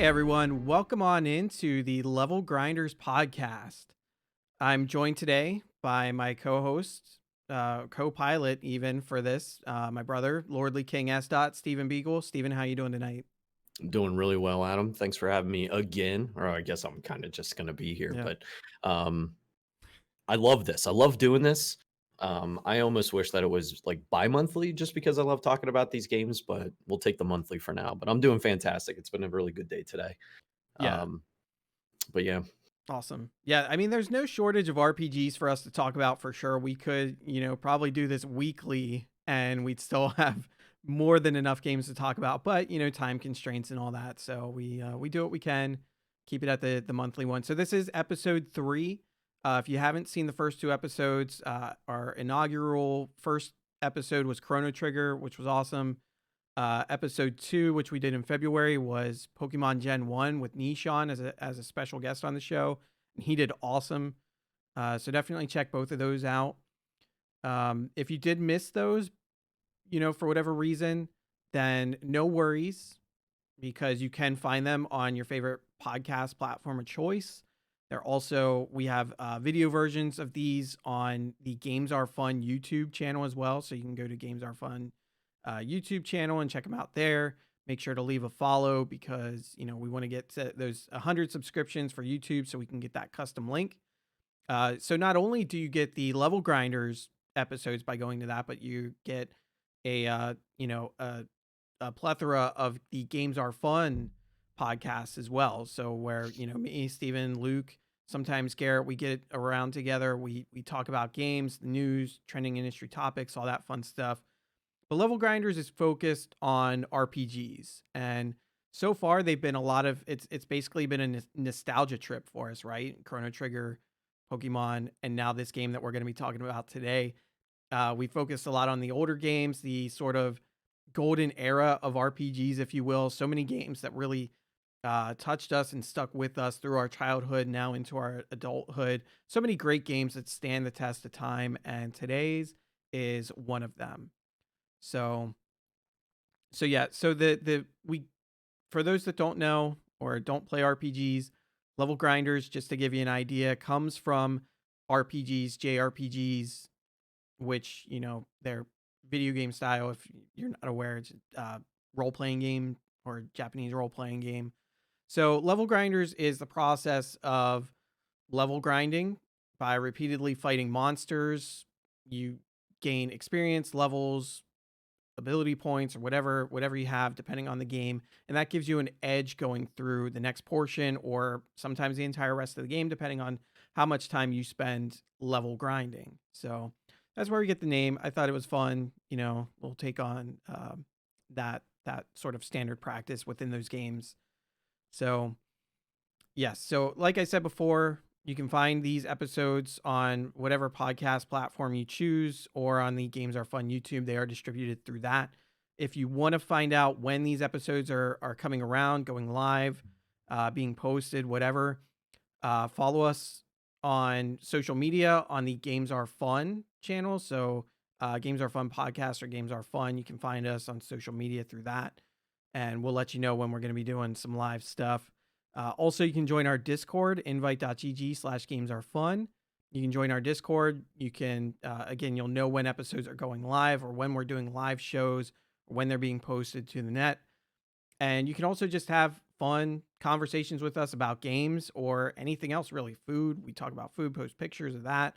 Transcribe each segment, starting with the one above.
Hey everyone, welcome on into the Level Grinders podcast. I'm joined today by my co-host, co-pilot even for this, my brother, Lordly King S. Stephen Beegle. Stephen, how you doing tonight? I'm doing really well, Adam. Thanks for having me again. Or I guess I'm kind of just going to be here, Yeah, but um, I love this. I love doing this. I almost wish that it was like bi-monthly just because I love talking about these games, but we'll take the monthly for now. But I'm doing fantastic. It's been a really good day today. yeah, Um, but yeah, awesome. Yeah, I mean, there's no shortage of RPGs for us to talk about for sure. We could, probably do this weekly, and we'd still have more than enough games to talk about. But time constraints and all that, so we do what we can, keep it at the monthly one. So this is episode 3. If you haven't seen the first 2 episodes, our inaugural first episode was Chrono Trigger, which was awesome. Episode 2, which we did in February, was Pokemon Gen 1 with Nishon as a special guest on the show. And he did awesome. So definitely check both of those out. If you did miss those, for whatever reason, then no worries, because you can find them on your favorite podcast platform of choice. We have video versions of these on the Games Are Fun YouTube channel as well. So you can go to Games Are Fun YouTube channel and check them out there. Make sure to leave a follow, because we want to get to those 100 subscriptions for YouTube so we can get that custom link. So not only do you get the Level Grinders episodes by going to that, but you get a a plethora of the Games Are Fun podcasts as well. So where me, Steven, Luke, sometimes Garrett, we get around together. We talk about games, the news, trending industry topics, all that fun stuff. But Level Grinders is focused on RPGs, and so far they've been a lot of it's basically been a nostalgia trip for us, right? Chrono Trigger, Pokemon, and now this game that we're going to be talking about today. We focused a lot on the older games, the sort of golden era of RPGs, if you will. So many games that really touched us and stuck with us through our childhood, now into our adulthood. So many great games that stand the test of time, and today's is one of them. So yeah, so the we for those that don't know or don't play RPGs, Level Grinders, just to give you an idea, comes from RPGs, JRPGs, which, they're video game style. If you're not aware, it's role playing game or Japanese role playing game. So Level Grinders is the process of level grinding by repeatedly fighting monsters. You gain experience levels, ability points, or whatever you have depending on the game, and that gives you an edge going through the next portion, or sometimes the entire rest of the game, depending on how much time you spend level grinding. So that's where we get the name. I thought it was fun. We'll take on that sort of standard practice within those games. So yes, so like I said before, you can find these episodes on whatever podcast platform you choose, or on the Games Are Fun YouTube. They are distributed through that. If you want to find out when these episodes are coming around, going live, being posted, whatever, follow us on social media on the Games Are Fun channel. So Games Are Fun podcast or Games Are Fun. You can find us on social media through that, and we'll let you know when we're going to be doing some live stuff. Also, you can join our Discord, invite.gg/games are fun. You can join our Discord. You can, again, you'll know when episodes are going live, or when we're doing live shows, or when they're being posted to the net. And you can also just have fun conversations with us about games or anything else, really. Food. We talk about food, post pictures of that.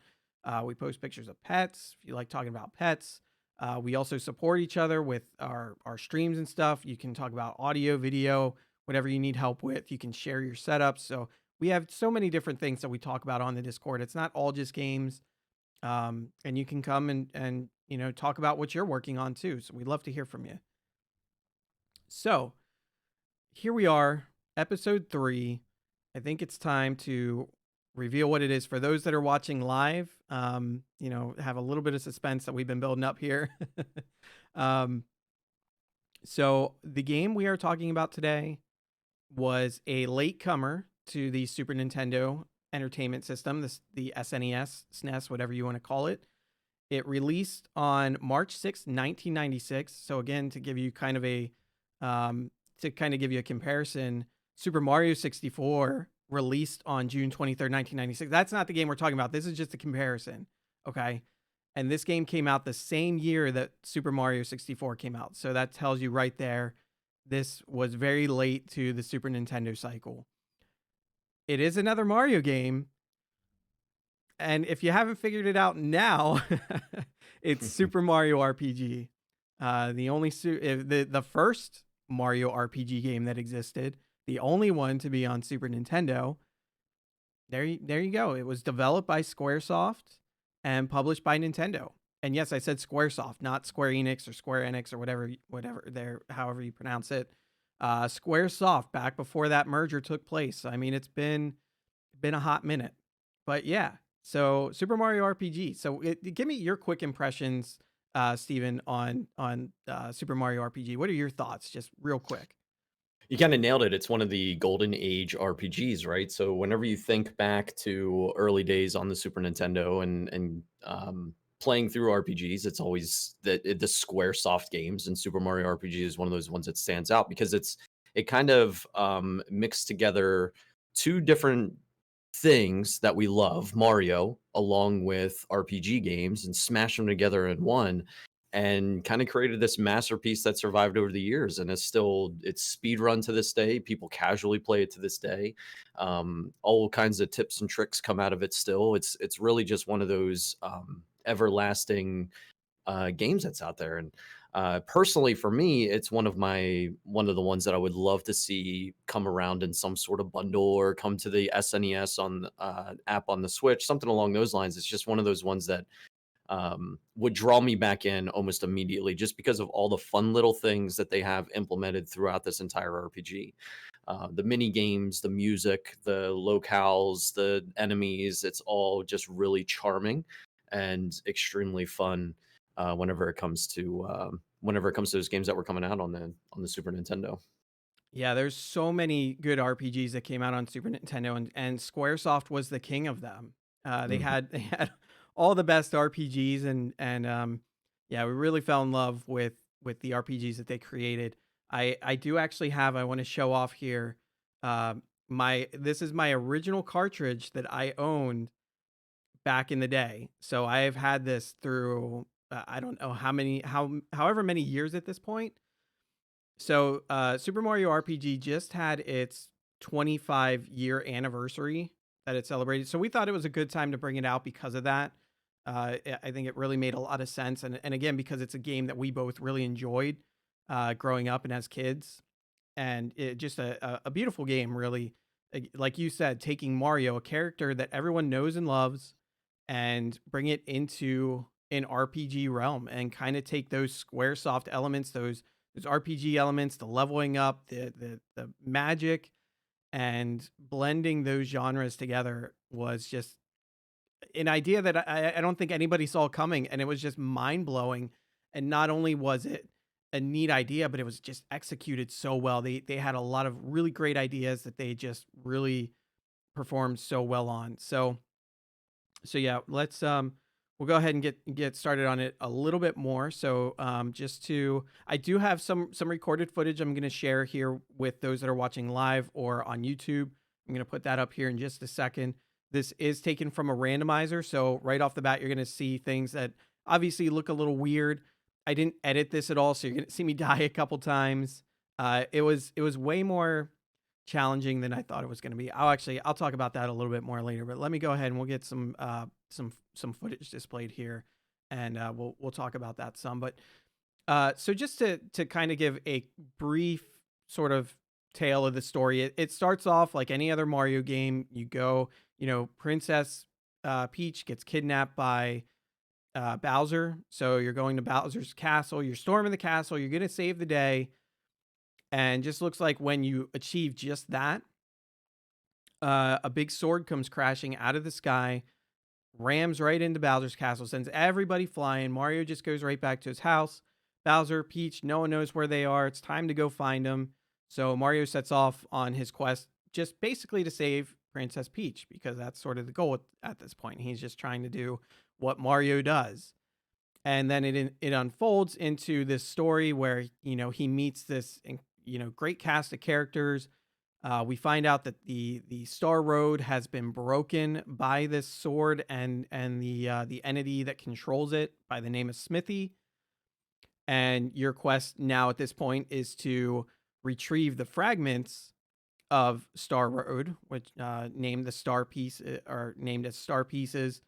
We post pictures of pets if you like talking about pets. We also support each other with our streams and stuff. You can talk about audio, video, whatever you need help with. You can share your setups. So we have so many different things that we talk about on the Discord. It's not all just games. And you can come and talk about what you're working on too. So we'd love to hear from you. So here we are, episode 3. I think it's time to reveal what it is for those that are watching live. Have a little bit of suspense that we've been building up here. um, so the game we are talking about today was a latecomer to the Super Nintendo Entertainment System, the SNES, SNES, whatever you want to call it. It released on March 6th, 1996. So again, to give you kind of a comparison, Super Mario 64 released on June 23rd, 1996. That's not the game we're talking about. This is just a comparison. Okay. And this game came out the same year that Super Mario 64 came out. So that tells you right there, this was very late to the Super Nintendo cycle. It is another Mario game. And if you haven't figured it out now, it's Super Mario RPG. The only the first Mario RPG game that existed, the only one to be on Super Nintendo. There you go. It was developed by SquareSoft and published by Nintendo. And yes, I said SquareSoft, not Square Enix or Square Enix or whatever there, however you pronounce it. SquareSoft back before that merger took place. I mean, it's been a hot minute, but yeah. So Super Mario RPG. So give me your quick impressions, Steven, on Super Mario RPG. What are your thoughts, just real quick? You kind of nailed it. It's one of the golden age RPGs, right? So whenever you think back to early days on the Super Nintendo and playing through RPGs, it's always the Square Soft games, and Super Mario RPG is one of those ones that stands out because it kind of mixed together two different things that we love, Mario, along with RPG games, and smash them together in one, and kind of created this masterpiece that survived over the years and it's speed run to this day. People casually play it to this day. All kinds of tips and tricks come out of it still. It's really just one of those everlasting games that's out there. And personally, for me, it's one of the ones that I would love to see come around in some sort of bundle or come to the SNES on app on the Switch, something along those lines. It's just one of those ones that would draw me back in almost immediately, just because of all the fun little things that they have implemented throughout this entire RPG. The mini games, the music, the locales, the enemies, it's all just really charming and extremely fun whenever it comes to those games that were coming out on the Super Nintendo. Yeah, there's so many good RPGs that came out on Super Nintendo, and SquareSoft was the king of them. They Mhm. had they had all the best RPGs, and yeah, we really fell in love with the RPGs that they created. I do actually have, I want to show off here. My This is my original cartridge that I owned back in the day. So I've had this through I don't know however many years at this point. So, Super Mario RPG just had its 25-year anniversary that it celebrated. So we thought it was a good time to bring it out because of that. I think it really made a lot of sense, and again because it's a game that we both really enjoyed growing up and as kids, and it just a beautiful game, really. Like you said, taking Mario, a character that everyone knows and loves, and bring it into an RPG realm and kind of take those SquareSoft elements, those RPG elements, the leveling up, the magic, and blending those genres together was just an idea that I don't think anybody saw coming, and it was just mind blowing. And not only was it a neat idea, but it was just executed so well. They had a lot of really great ideas that they just really performed so well on. So yeah, let's we'll go ahead and get started on it a little bit more. So just to I do have some recorded footage I'm going to share here with those that are watching live or on YouTube. I'm going to put that up here in just a second. This is taken from a randomizer, so right off the bat you're going to see things that obviously look a little weird. I didn't edit this at all, so you're going to see me die a couple times. It was way more challenging than I thought it was going to be. I'll talk about that a little bit more later, but let me go ahead and we'll get some footage displayed here, and we'll talk about that some. But so just to kind of give a brief sort of tale of the story, it starts off like any other Mario game. You go, Princess Peach gets kidnapped by Bowser, so you're going to Bowser's castle. You're storming the castle. You're gonna save the day, and just looks like when you achieve just that, a big sword comes crashing out of the sky, rams right into Bowser's castle, sends everybody flying. Mario just goes right back to his house. Bowser, Peach, no one knows where they are. It's time to go find them. So Mario sets off on his quest just basically to save Princess Peach, because that's sort of the goal at this point. He's just trying to do what Mario does. And then it unfolds into this story where he meets this great cast of characters. We find out that the Star Road has been broken by this sword and the entity that controls it by the name of Smithy. And your quest now at this point is to retrieve the fragments of Star Road, which named the star piece or named as star pieces.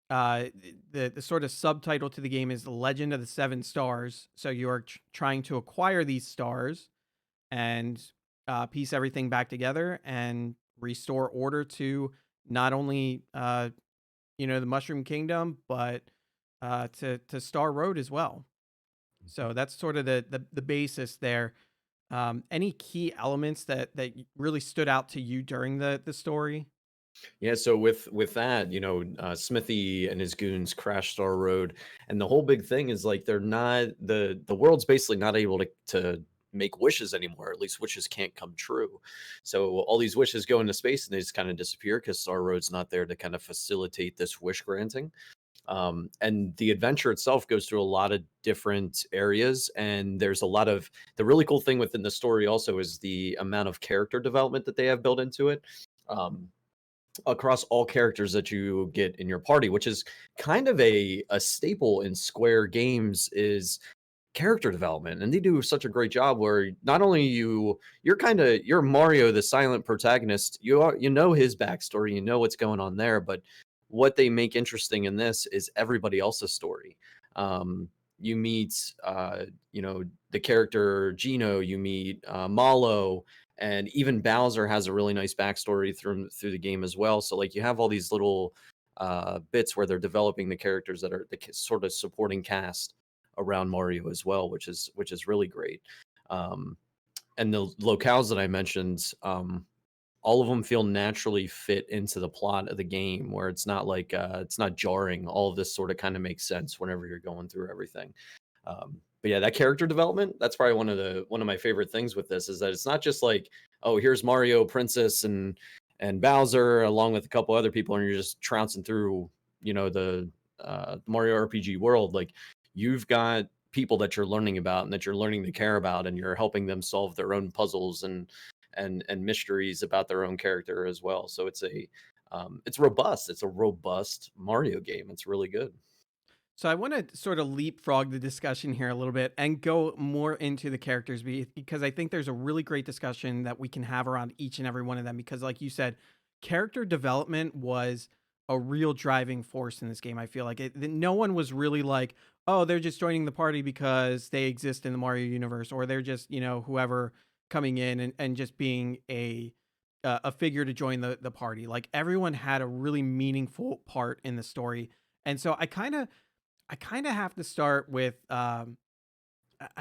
The sort of subtitle to the game is the Legend of the Seven Stars. So you are trying to acquire these stars and piece everything back together and restore order to not only the Mushroom Kingdom, but to Star Road as well. So that's sort of the basis there. Any key elements that really stood out to you during the story? Yeah, so with that, Smithy and his goons crash Star Road, and the whole big thing is like they're not the world's basically not able to make wishes anymore. At least wishes can't come true. So all these wishes go into space and they just kind of disappear because Star Road's not there to kind of facilitate this wish granting. And the adventure itself goes through a lot of different areas, and there's a lot of the really cool thing within the story also is the amount of character development that they have built into it. Um, Across all characters that you get in your party, which is kind of a staple in Square games is character development. And they do such a great job where not only you're Mario, the silent protagonist, you know his backstory, you know what's going on there, but what they make interesting in this is everybody else's story. You meet the character Gino, you meet Malo, and even Bowser has a really nice backstory through the game as well. So like you have all these little bits where they're developing the characters that are the sort of supporting cast around Mario as well, which is really great. Um, and the locales that I mentioned, all of them feel naturally fit into the plot of the game, where it's not like it's not jarring. All of this sort of kind of makes sense whenever you're going through everything. But yeah, that character development, that's probably one of my favorite things with this is that it's not just like, oh, here's Mario, Princess, and Bowser, along with a couple other people, and you're just trouncing through, the Mario RPG world. Like you've got people that you're learning about and that you're learning to care about, and you're helping them solve their own puzzles and mysteries about their own character as well. So it's robust. It's a robust Mario game. It's really good. So I want to sort of leapfrog the discussion here a little bit and go more into the characters because I think there's a really great discussion that we can have around each and every one of them because like you said, character development was a real driving force in this game. I feel like no one was really like, "Oh, they're just joining the party because they exist in the Mario universe," or they're just, whoever coming in and just being a figure to join the party. Like everyone had a really meaningful part in the story. And so I kind of have to start with I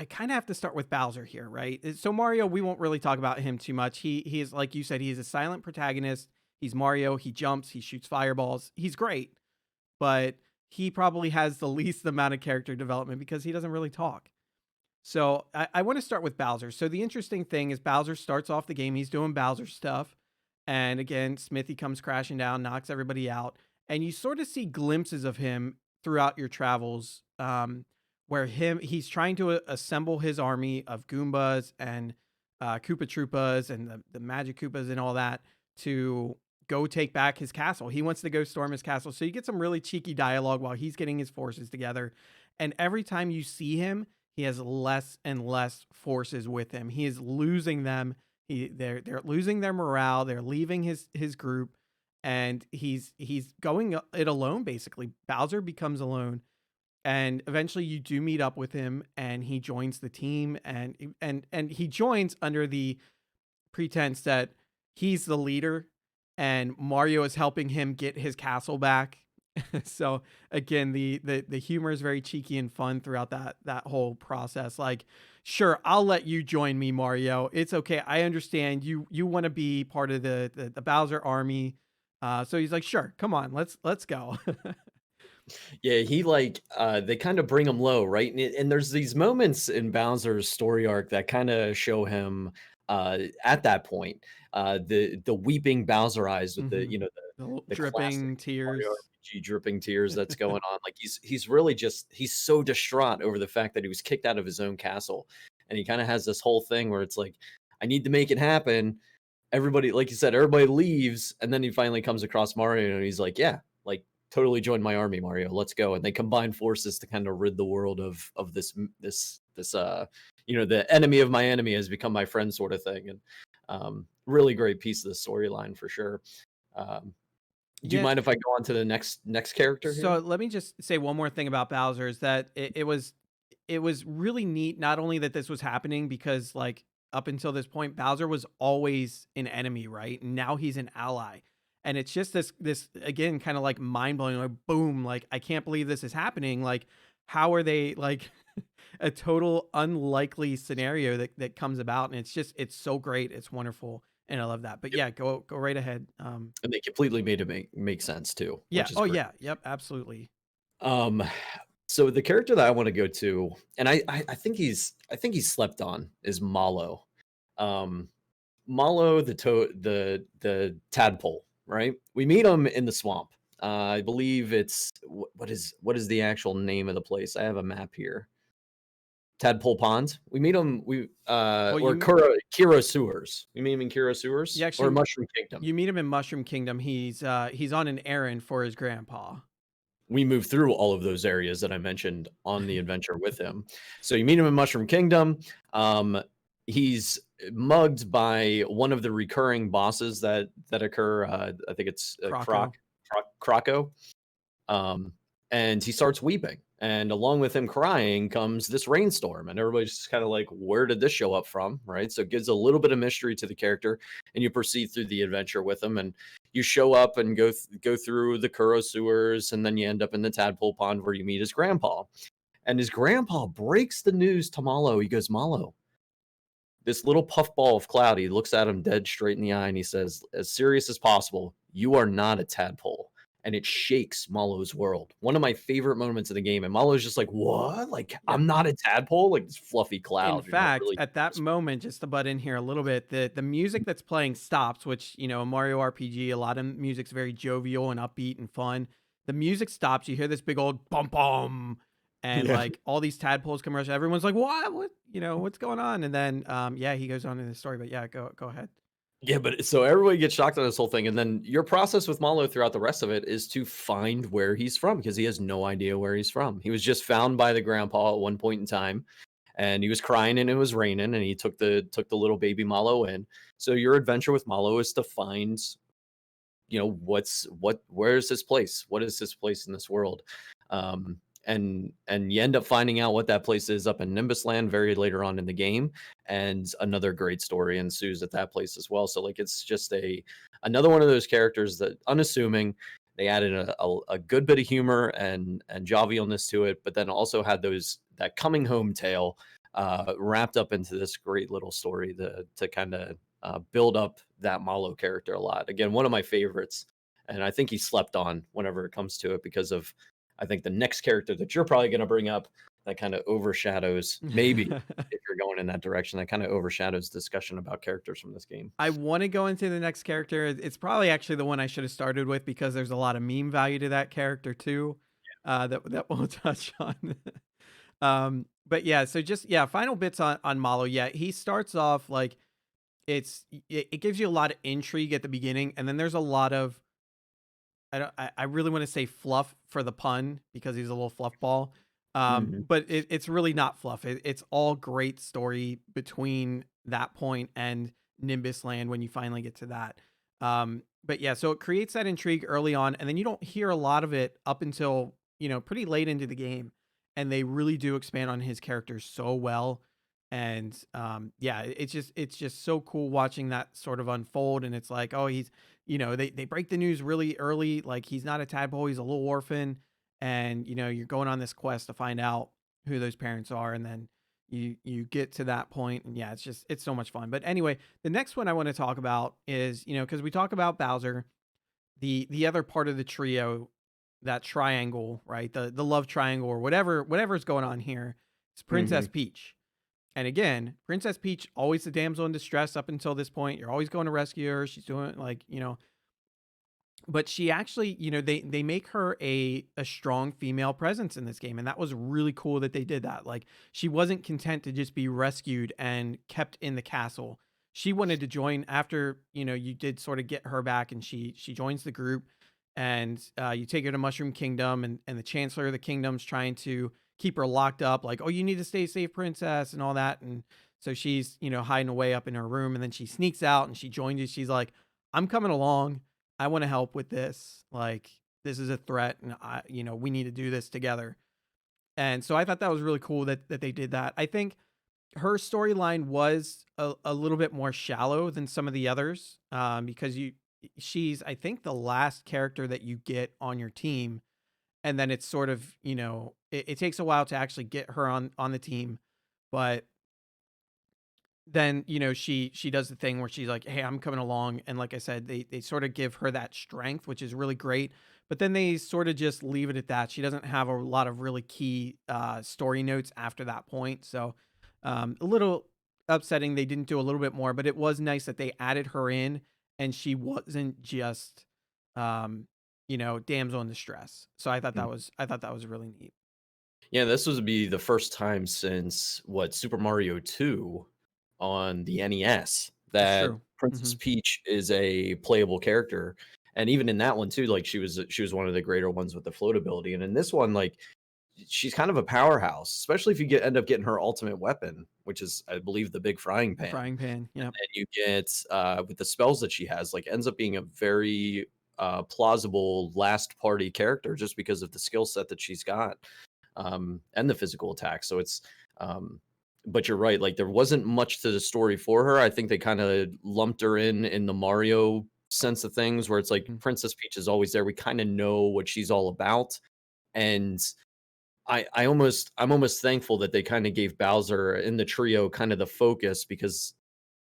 kind of have to start with Bowser here, right? So Mario, we won't really talk about him too much. He is like you said, he's a silent protagonist. He's Mario. He jumps. He shoots fireballs. He's great, but he probably has the least amount of character development because he doesn't really talk. So I want to start with Bowser. So the interesting thing is Bowser starts off the game. He's doing Bowser stuff, and again, Smithy comes crashing down, knocks everybody out, and you sort of see glimpses of him throughout your travels, where he's trying to assemble his army of Goombas and Koopa Troopas and the Magic Koopas and all that to go take back his castle. He wants to go storm his castle. So you get some really cheeky dialogue while he's getting his forces together. And every time you see him, he has less and less forces with him. He is losing them. They're losing their morale. They're leaving his group, and he's going it alone. Basically, Bowser becomes alone, and eventually you do meet up with him, and he joins the team, and he joins under the pretense that he's the leader, and Mario is helping him get his castle back. So again, the humor is very cheeky and fun throughout that whole process. Like, sure, I'll let you join me, Mario. It's okay. I understand you want to be part of the Bowser army. So he's like, sure, come on, let's go. Yeah, he like they kind of bring him low, right? And there's these moments in Bowser's story arc that kind of show him at that point. The weeping Bowser eyes with the Hmm. the classic Dripping Mario tears. RPG dripping tears that's going on. Like he's really just he's so distraught over the fact that he was kicked out of his own castle. And he kind of has this whole thing where it's like, I need to make it happen, everybody, like you said, everybody leaves, and then he finally comes across Mario, and he's like, "Yeah, like totally join my army, Mario. Let's go." And they combine forces to kind of rid the world of this the enemy of my enemy has become my friend sort of thing. And really great piece of the storyline for sure. Um, do you Yeah. mind if I go on to the next character So here? let me just say one more thing about Bowser is that it was really neat not only that this was happening because like up until this point Bowser was always an enemy, right? And now he's an ally. And it's just this again kind of like mind-blowing like boom, like I can't believe this is happening. Like how are they like a total unlikely scenario that comes about, and it's so great. It's wonderful and I love that. But yeah, go right ahead. And they completely made it make sense too, Yeah. which is Oh great. yeah. Yep, absolutely. Um, so the character that I want to go to, and I think he's slept on, is Malo. Um, Malo the tadpole, right? We meet him in the swamp. I believe it's what is the actual name of the place? I have a map here. Tadpole Pond. We meet him. We Well, or Kira Sewers. We meet him in Kira you Sewers or actually Mushroom Kingdom. you meet him in Mushroom Kingdom. He's on an errand for his grandpa. We move through all of those areas that I mentioned on the adventure with him. So you meet him in Mushroom Kingdom. He's mugged by one of the recurring bosses that occur. I think it's Croco. Croco. Um, and he starts weeping. And along with him crying comes this rainstorm. And everybody's just kind of like, where did this show up from? Right. So it gives a little bit of mystery to the character, and you proceed through the adventure with him. And you show up and go through the Kuro sewers, and then you end up in the tadpole pond where you meet his grandpa. And his grandpa breaks the news to Malo. He goes, Malo, this little puffball of cloud, he looks at him dead straight in the eye and he says, as serious as possible, you are not a tadpole. And it shakes Malo's world. One of my favorite moments of the game. And Malo's just like, what? Like, Yeah. I'm not a tadpole? Like this fluffy In cloud, fact, really. at that moment, just to butt in here a little bit, the music that's playing stops, which, a Mario RPG, a lot of music's very jovial and upbeat and fun. The music stops, you hear this big old bum bum, and Yeah. like all these tadpoles come rush. Everyone's like, "What? What? What's going on?" And then, yeah, he goes on in the story. But yeah, go ahead. Yeah, but so everybody gets shocked on this whole thing, and then your process with Malo throughout the rest of it is to find where he's from because he has no idea where he's from. He was just found by the grandpa at one point in time, and he was crying and it was raining, and he took the little baby Malo in. So your adventure with Malo is to find, where's this place? What is this place in this world? And you end up finding out what that place is up in Nimbus Land very later on in the game, and another great story ensues at that place as well. So like it's just another one of those characters that unassuming. They added a good bit of humor and jovialness to it, but then also had that coming home tale wrapped up into this great little story to kind of build up that Malo character a lot. Again, one of my favorites, and I think he slept on whenever it comes to it because of, I think, the next character that you're probably going to bring up that kind of overshadows, maybe if you're going in that direction, that kind of overshadows discussion about characters from this game. I want to go into the next character. It's probably actually the one I should have started with because there's a lot of meme value to that character too. That we'll touch on. But yeah, so just yeah, final bits on Malo. Yeah, he starts off like it gives you a lot of intrigue at the beginning, and then there's a lot of I really want to say fluff for the pun because he's a little fluff ball. Hmm. But it's really not fluff. It's all great story between that point and Nimbus Land when you finally get to that. But yeah, so it creates that intrigue early on, and then you don't hear a lot of it up until pretty late into the game, and they really do expand on his character so well. And yeah, it's just so cool watching that sort of unfold. And it's like, oh, he's they break the news really early, like he's not a tadpole, he's a little orphan, and you're going on this quest to find out who those parents are, and then you get to that point, and yeah, it's so much fun. But anyway, the next one I want to talk about is because we talk about Bowser, the other part of the trio, that triangle, right, the love triangle or whatever's going on here, it's Princess Hmm. Peach. And again, Princess Peach, always the damsel in distress up until this point. You're always going to rescue her. She's doing like, but she actually, they make her a strong female presence in this game. And that was really cool that they did that. Like she wasn't content to just be rescued and kept in the castle. she wanted to join after, you did sort of get her back, and she joins the group, and you take her to Mushroom Kingdom, and the Chancellor of the Kingdom's trying to keep her locked up, like, oh, you need to stay safe, princess, and all that. And so she's, hiding away up in her room, and then she sneaks out and she joins you. She's like, I'm coming along. I want to help with this. Like, this is a threat, and we need to do this together. And so I thought that was really cool that they did that. I think her storyline was a little bit more shallow than some of the others, because she's, I think, the last character that you get on your team, and then it's sort of, it takes a while to actually get her on the team. But then, she does the thing where she's like, hey, I'm coming along, and like I said, they sort of give her that strength, which is really great. But then they sort of just leave it at that. She doesn't have a lot of really key story notes after that point. So a little upsetting they didn't do a little bit more, but it was nice that they added her in, and she wasn't just damsel in distress. So I thought that was really neat. Yeah, this was be the first time since what, Super Mario 2 on the NES That's that true. Princess Hmm. Peach is a playable character. And even in that one too, like she was one of the greater ones with the float ability. And in this one, like she's kind of a powerhouse, especially if you end up getting her ultimate weapon, which is I believe the big frying The pan. frying pan. Yep. And you get with the spells that she has, like ends up being a very plausible last party character just because of the skill set that she's got, and the physical attack. So it's but you're right, like there wasn't much to the story for her. I think they kind of lumped her in the Mario sense of things where it's like Mhm. Princess Peach is always there. We kind of know what she's all about. And I'm almost thankful that they kind of gave Bowser in the trio kind of the focus because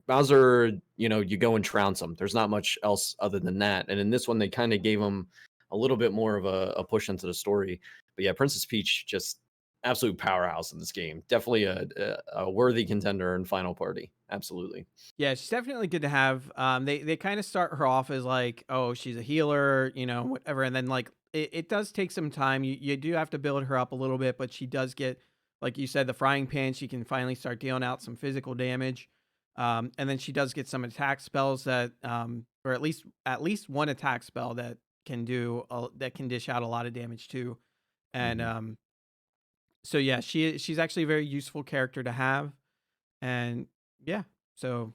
Bowser, you go and trounce him. There's not much else other than that. And in this one, they kind of gave him a little bit more of a push into the story. But yeah, Princess Peach, just absolute powerhouse in this game. Definitely a worthy contender in Final Party. Absolutely. Yeah, she's definitely good to have. They kind of start her off as like, oh, she's a healer, whatever, and then like it does take some time. You do have to build her up a little bit, but she does get, like you said, the frying pan. She can finally start dealing out some physical damage, and then she does get some attack spells that, or at least one attack spell that that can dish out a lot of damage too. And Hmm. so yeah, she's actually a very useful character to have, and yeah, so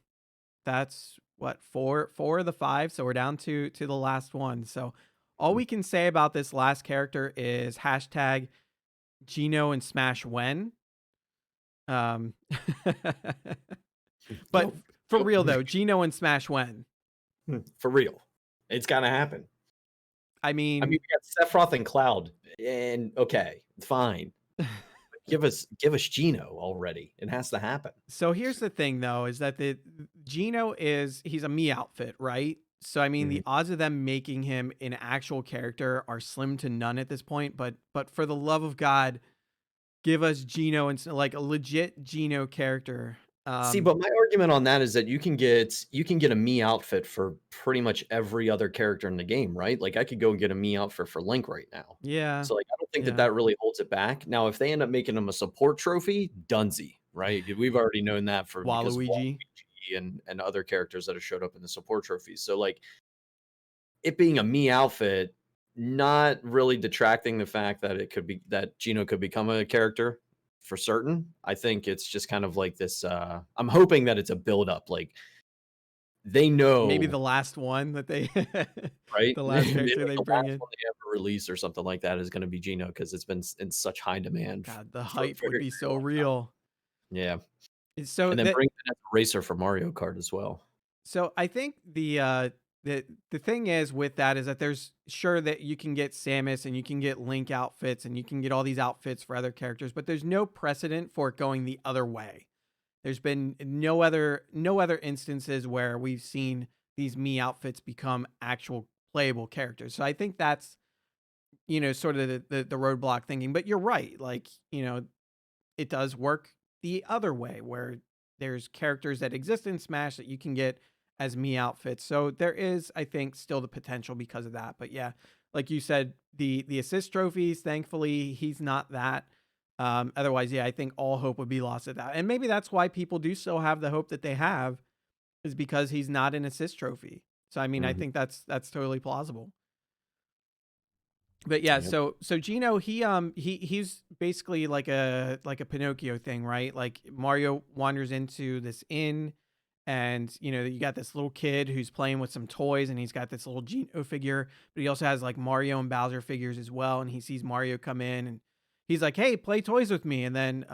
that's what, four of the five. So we're down to the last one. So all we can say about this last character is hashtag Gino and Smash when. Um, but Nope. for Nope. real though, Gino and Smash when. For real. It's gotta happen. I I mean, mean, we got Sephiroth and Cloud, and okay, fine. Give us Gino already. It has to happen. so here's the thing though, is that the Gino he's a me outfit, right? So I mean, Mhm. the odds of them making him an actual character are slim to none at this point. But for the love of God, give us Gino and like a legit Gino character. See, Um, but my argument on that is that you can get a me outfit for pretty much every other character in the game, right? Like I could go and get a me outfit for Link right now. yeah, So like I don't think that yeah. that really holds it back. Now, if they end up making him a support trophy, Dunsy, right? We've already known that for because of Waluigi. Waluigi and other characters that have showed up in the support trophies. So like it being a me outfit, not really detracting the fact that it could be that Gino could become a character for certain. I think it's just kind of like this. I'm hoping that it's a build up. Like they Maybe know, the last one that they right? the last Maybe character like they the bring last in. one they ever release or something like that is going to be Gino because it's been in such high demand God, the for a hype would very, be very so long time. real. Yeah, So and then that bring in as a racer for Mario Kart as well. so I think the thing is with that is that there's sure that you can get Samus and you can get Link outfits and you can get all these outfits for other characters, but there's no precedent for it going the other way. There's been no other instances where we've seen these me outfits become actual playable characters. So I think that's, sort of the roadblock thinking. But you're right. Like, it does work the other way where there's characters that exist in Smash that you can get as me outfits. So there is, I think, still the potential because of that. But yeah, like you said, the assist trophies, thankfully, he's not that. Otherwise, yeah, I think all hope would be lost at that. And maybe that's why people do still have the hope that they have, is because he's not an assist trophy. So I mean, I Mhm. think that's totally plausible. But yeah, Yep. so Gino, he's basically like a Pinocchio thing, right? Like Mario wanders into this inn, and you got this little kid who's playing with some toys, and he's got this little Gino figure, but he also has like Mario and Bowser figures as well, and he sees Mario come in, and he's like, "Hey, play toys with me," and then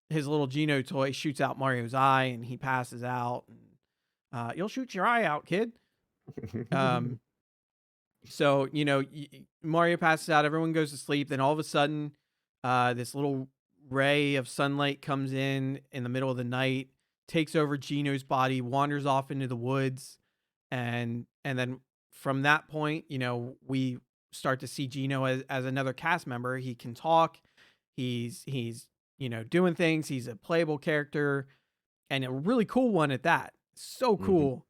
his little Gino toy shoots out Mario's eye, and he passes out. And, you'll shoot your eye out, kid. Um, so Mario passes out, everyone goes to sleep. Then all of a sudden, this little ray of sunlight comes in the middle of the night, takes over Gino's body, wanders off into the woods, and then from that point, we start to see Gino as another cast member. He can talk. He's doing things. He's a playable character, and a really cool one at that. So Mhm. cool.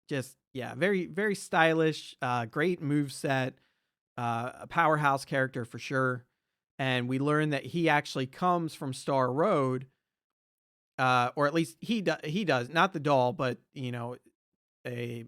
Just yeah, very very stylish. Great move set. A powerhouse character for sure. And we learn that he actually comes from Star Road, or at least he does, not the doll, but a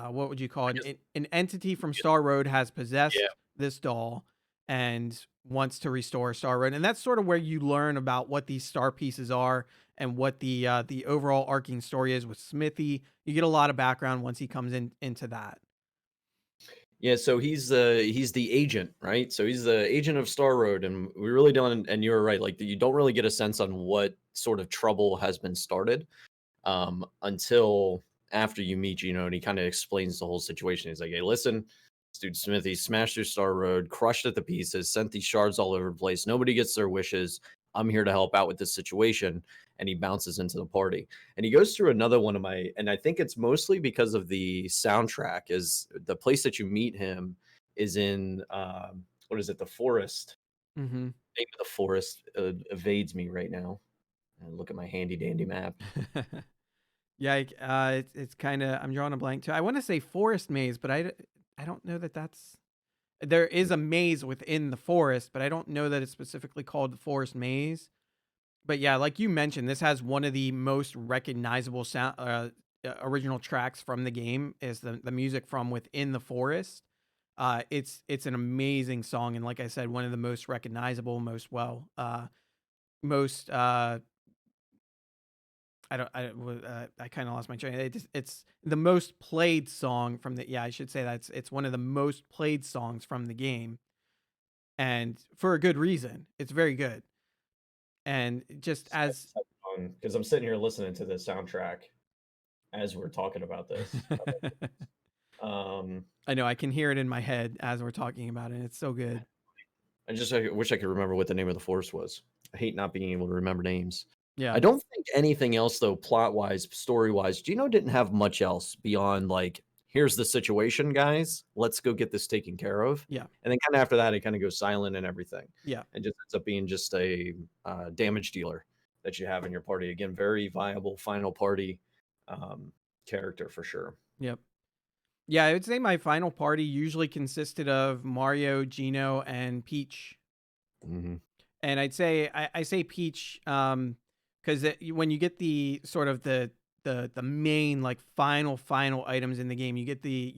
what would you call I it? guess An entity from Star Road has yeah. possessed this doll and wants to restore Star Road, and that's sort of where you learn about what these star pieces are and what the overall arcing story is with Smithy. You get a lot of background once he comes into that. Yeah, so he's the agent, right? So he's the agent of Star Road, and we really don't. And you're right, like you don't really get a sense on what sort of trouble has been started until after you meet Gino, and he kind of explains the whole situation. He's like, "Hey, listen, this dude Smithy smashed through Star Road, crushed it to pieces, sent these shards all over the place. Nobody gets their wishes. I'm here to help out with this situation." And he bounces into the party, and he goes through another one of my, and I think it's mostly because of the soundtrack. Is the place that you meet him is in what is it? The forest. Hmm. Name of the forest evades me right now. And look at my handy dandy map. Yeah, it's kind of, I'm drawing a blank too. I want to say Forest Maze, but I don't know that that's, there is a maze within the forest, but I don't know that it's specifically called the Forest Maze. But yeah, like you mentioned, this has one of the most recognizable sound original tracks from the game is the music from within the forest. It's an amazing song, and like I said, one of the most recognizable, most I kind of lost my train. It's the most played song from the, yeah, I should say that it's one of the most played songs from the game, and for a good reason. It's very good, and just as Because I'm sitting here listening to the soundtrack as we're talking about this. Um, I know I can hear it in my head as we're talking about it. It's so good. I wish I could remember what the name of the forest was. I hate not being able to remember names. I Yeah, don't think anything else though, plot wise, story wise. Gino didn't have much else beyond like, here's the situation, guys. Let's go get this taken care of. yeah, And then kind of after that, it kind of goes silent and everything, yeah, and just ends up being just a damage dealer that you have in your party. Again, very viable final party um, character for sure. yep. Yeah, I would say my final party usually consisted of Mario, Gino, and Peach. Hmm. And I'd say I say Peach because when you get the sort of the main like final items in the game, you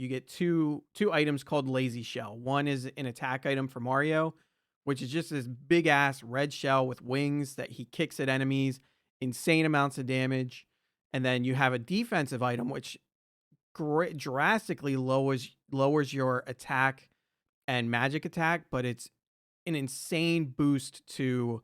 get two items called Lazy Shell. One is an attack item for Mario, which is just this big ass red shell with wings that he kicks at enemies, insane amounts of damage. And then you have a defensive item which drastically lowers your attack and magic attack, but it's an insane boost to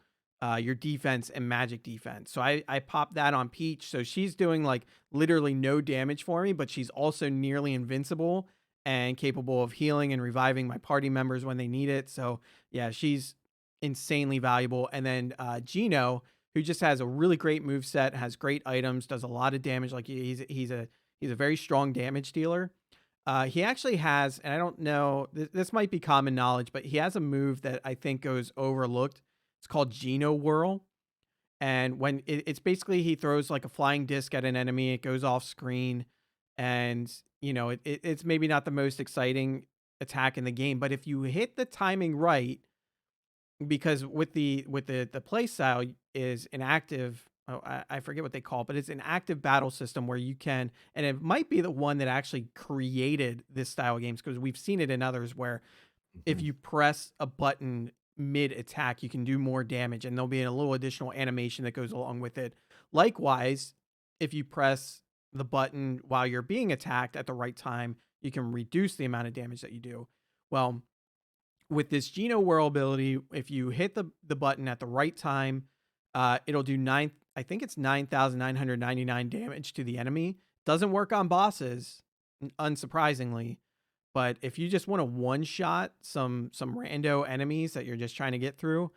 your defense and magic defense. So I popped that on Peach. So she's doing like literally no damage for me, but she's also nearly invincible and capable of healing and reviving my party members when they need it. So yeah, she's insanely valuable. And then Gino, who just has a really great move set, has great items, does a lot of damage. Like he's a very strong damage dealer. He actually has, and I don't know, this might be common knowledge, but he has a move that I think goes overlooked. It's called Geno Whirl. And when it's basically he throws like a flying disc at an enemy, it goes off screen. And, it's maybe not the most exciting attack in the game, but if you hit the timing right, because with the play style is an active oh, I forget what they call it, but it's an active battle system where you can, and it might be the one that actually created this style of games because we've seen it in others where if Mhm. you press a button mid attack, you can do more damage, and there'll be a little additional animation that goes along with it. Likewise, if you press the button while you're being attacked at the right time, you can reduce the amount of damage that you do. Well, with this Geno Whirl ability, if you hit the button at the right time, it'll do nine. I think it's 9,999 damage to the enemy. Doesn't work on bosses, unsurprisingly, but if you just want to one shot some rando enemies that you're just trying to get through,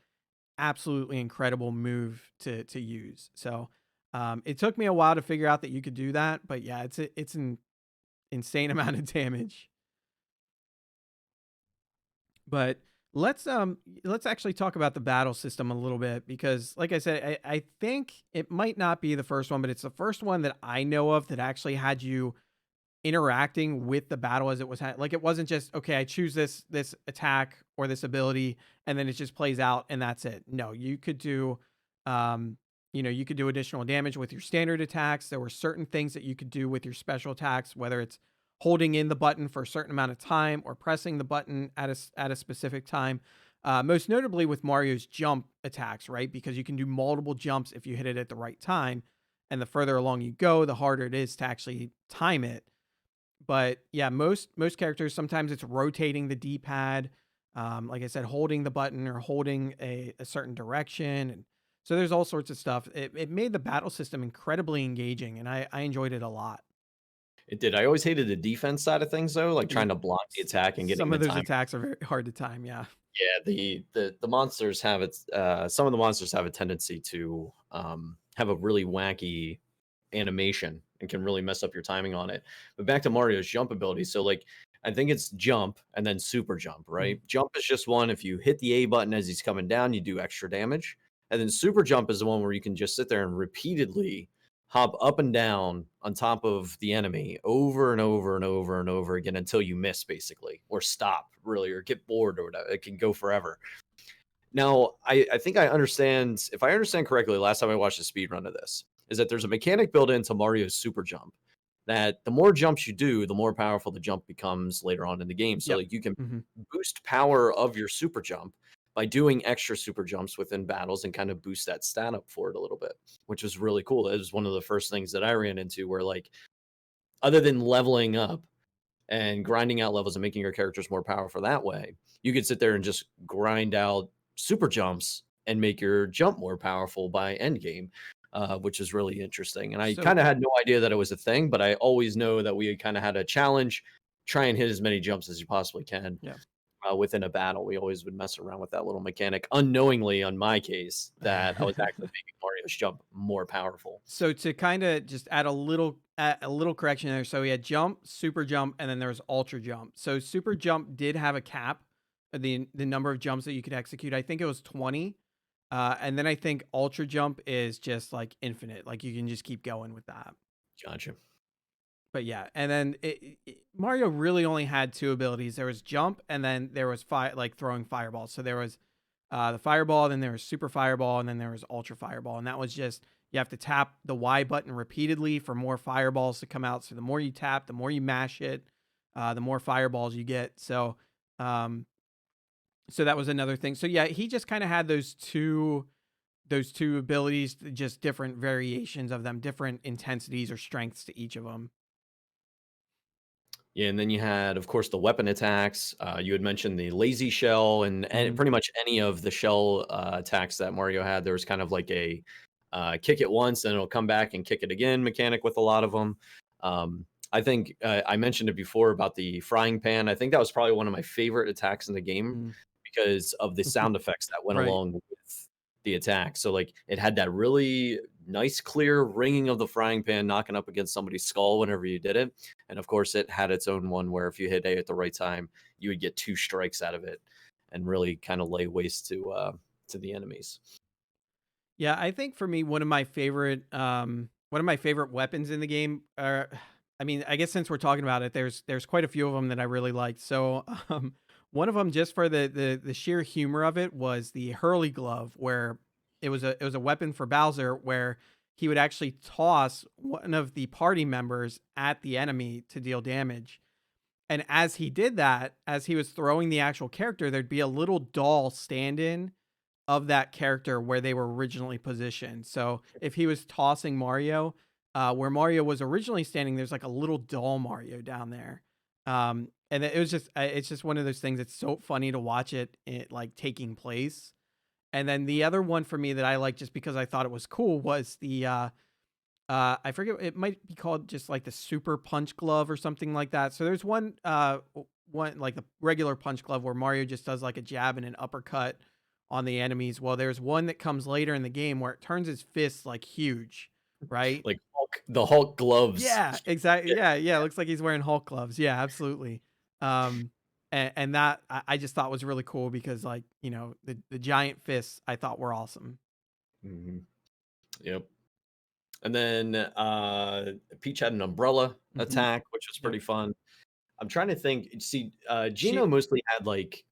absolutely incredible move to use. So it took me a while to figure out that you could do that, but yeah, it's an insane amount of damage. But let's actually talk about the battle system a little bit because like I said, I think it might not be the first one, but it's the first one that I know of that actually had you interacting with the battle as it was like it wasn't just okay, I choose this attack or this ability and then it just plays out and that's it. No, you could do um you could do additional damage with your standard attacks. There were certain things that you could do with your special attacks, whether it's holding in the button for a certain amount of time or pressing the button at a specific time. Most notably with Mario's jump attacks, right? Because you can do multiple jumps if you hit it at the right time, and the further along you go, the harder it is to actually time it. But yeah, most characters sometimes it's rotating the D-pad, like I said, holding the button or holding a certain direction, and so there's all sorts of stuff. It made the battle system incredibly engaging, and I enjoyed it a lot. It did. I always hated the defense side of things though, like Y- trying to block the attack and getting Some the of those time. attacks are very hard to time. Yeah. Yeah, the monsters have its some of the monsters have a tendency to have a really wacky animation and can really mess up your timing on it. But back to Mario's jump ability. So like I think it's jump and then super jump, Mhm. right? Jump is just one. If you hit the A button as he's coming down, you do extra damage. And then super jump is the one where you can just sit there and repeatedly hop up and down on top of the enemy over and over and over and over again until you miss basically or stop really or get bored or whatever. It can go forever. Now, I think I understand. If I understand correctly, last time I watched a speed run of this, is that there's a mechanic built into Mario's super jump that the more jumps you do, the more powerful the jump becomes later on in the game. So Yep. like you can Hmm. boost power of your super jump by doing extra super jumps within battles and kind of boost that stat up for it a little bit, which was really cool. It was one of the first things that I ran into where like other than leveling up and grinding out levels and making your characters more powerful that way, you could sit there and just grind out super jumps and make your jump more powerful by end game, which is really interesting. And I So kind of had no idea that it was a thing, but I always know that we kind of had a challenge: try and hit as many jumps as you possibly can yeah. within a battle. We always would mess around with that little mechanic, unknowingly, on my case, that I was actually making Mario's jump more powerful. So to kind of just add a little correction there. So we had jump, super jump, and then there was ultra jump. So super jump did have a cap, the number of jumps that you could execute. I think it was 20. And then I think ultra jump is just like infinite. Like you can just keep going with that. Gotcha. But yeah, and then Mario really only had two abilities. There was jump, and then there was like throwing fireballs. So there was the fireball, then there was super fireball, and then there was ultra fireball. And that was just you have to tap the Y button repeatedly for more fireballs to come out. So the more you tap, the more you mash it, the more fireballs you get. Um, so that was another thing. So yeah, he just kind of had those two abilities, just different variations of them, different intensities or strengths to each of them. Yeah, and then you had, of course, the weapon attacks. You had mentioned the lazy shell, and Hmm. pretty much any of the shell attacks that Mario had. There was kind of like a kick it once, and it'll come back and kick it again mechanic with a lot of them. I think I mentioned it before about the frying pan. I think that was probably one of my favorite attacks in the game because of the sound effects that went Right. along with the attack. So like it had that really nice clear ringing of the frying pan knocking up against somebody's skull whenever you did it. And of course it had its own one where if you hit A at the right time, you would get two strikes out of it and really kind of lay waste to the enemies. Yeah, I think for me, one of my favorite weapons in the game are, I mean, I guess since we're talking about it, there's quite a few of them that I really liked. So, one of them, just for the sheer humor of it, was the Hurley glove, where it was a weapon for Bowser, where he would actually toss one of the party members at the enemy to deal damage. And as he did that, as he was throwing the actual character, there'd be a little doll stand-in of that character where they were originally positioned. So if he was tossing Mario, where Mario was originally standing, there's like a little doll Mario down there. And it was just, it's just one of those things. It's so funny to watch it like taking place. And then the other one for me that I like just because I thought it was cool was I forget, it might be called just like the super punch glove or something like that. So there's one like the regular punch glove where Mario just does like a jab and an uppercut on the enemies. Well, there's one that comes later in the game where it turns his fists like huge, right? Like the Hulk gloves. Yeah, exactly. Yeah. Yeah, yeah. It looks like he's wearing Hulk gloves. Yeah, absolutely. Um, and that I just thought was really cool because like the giant fists I thought were awesome. Mhm. Yep. And then Peach had an umbrella Hmm. attack, which was Yep. pretty fun. I'm trying to think. See, Gino She mostly had like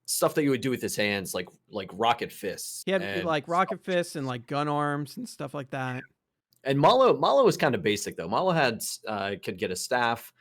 stuff that you would do with his hands, like rocket fists He had and like stuff. rocket fists and like gun arms and stuff like that. And Malo was kind of basic though. Malo had could get a staff,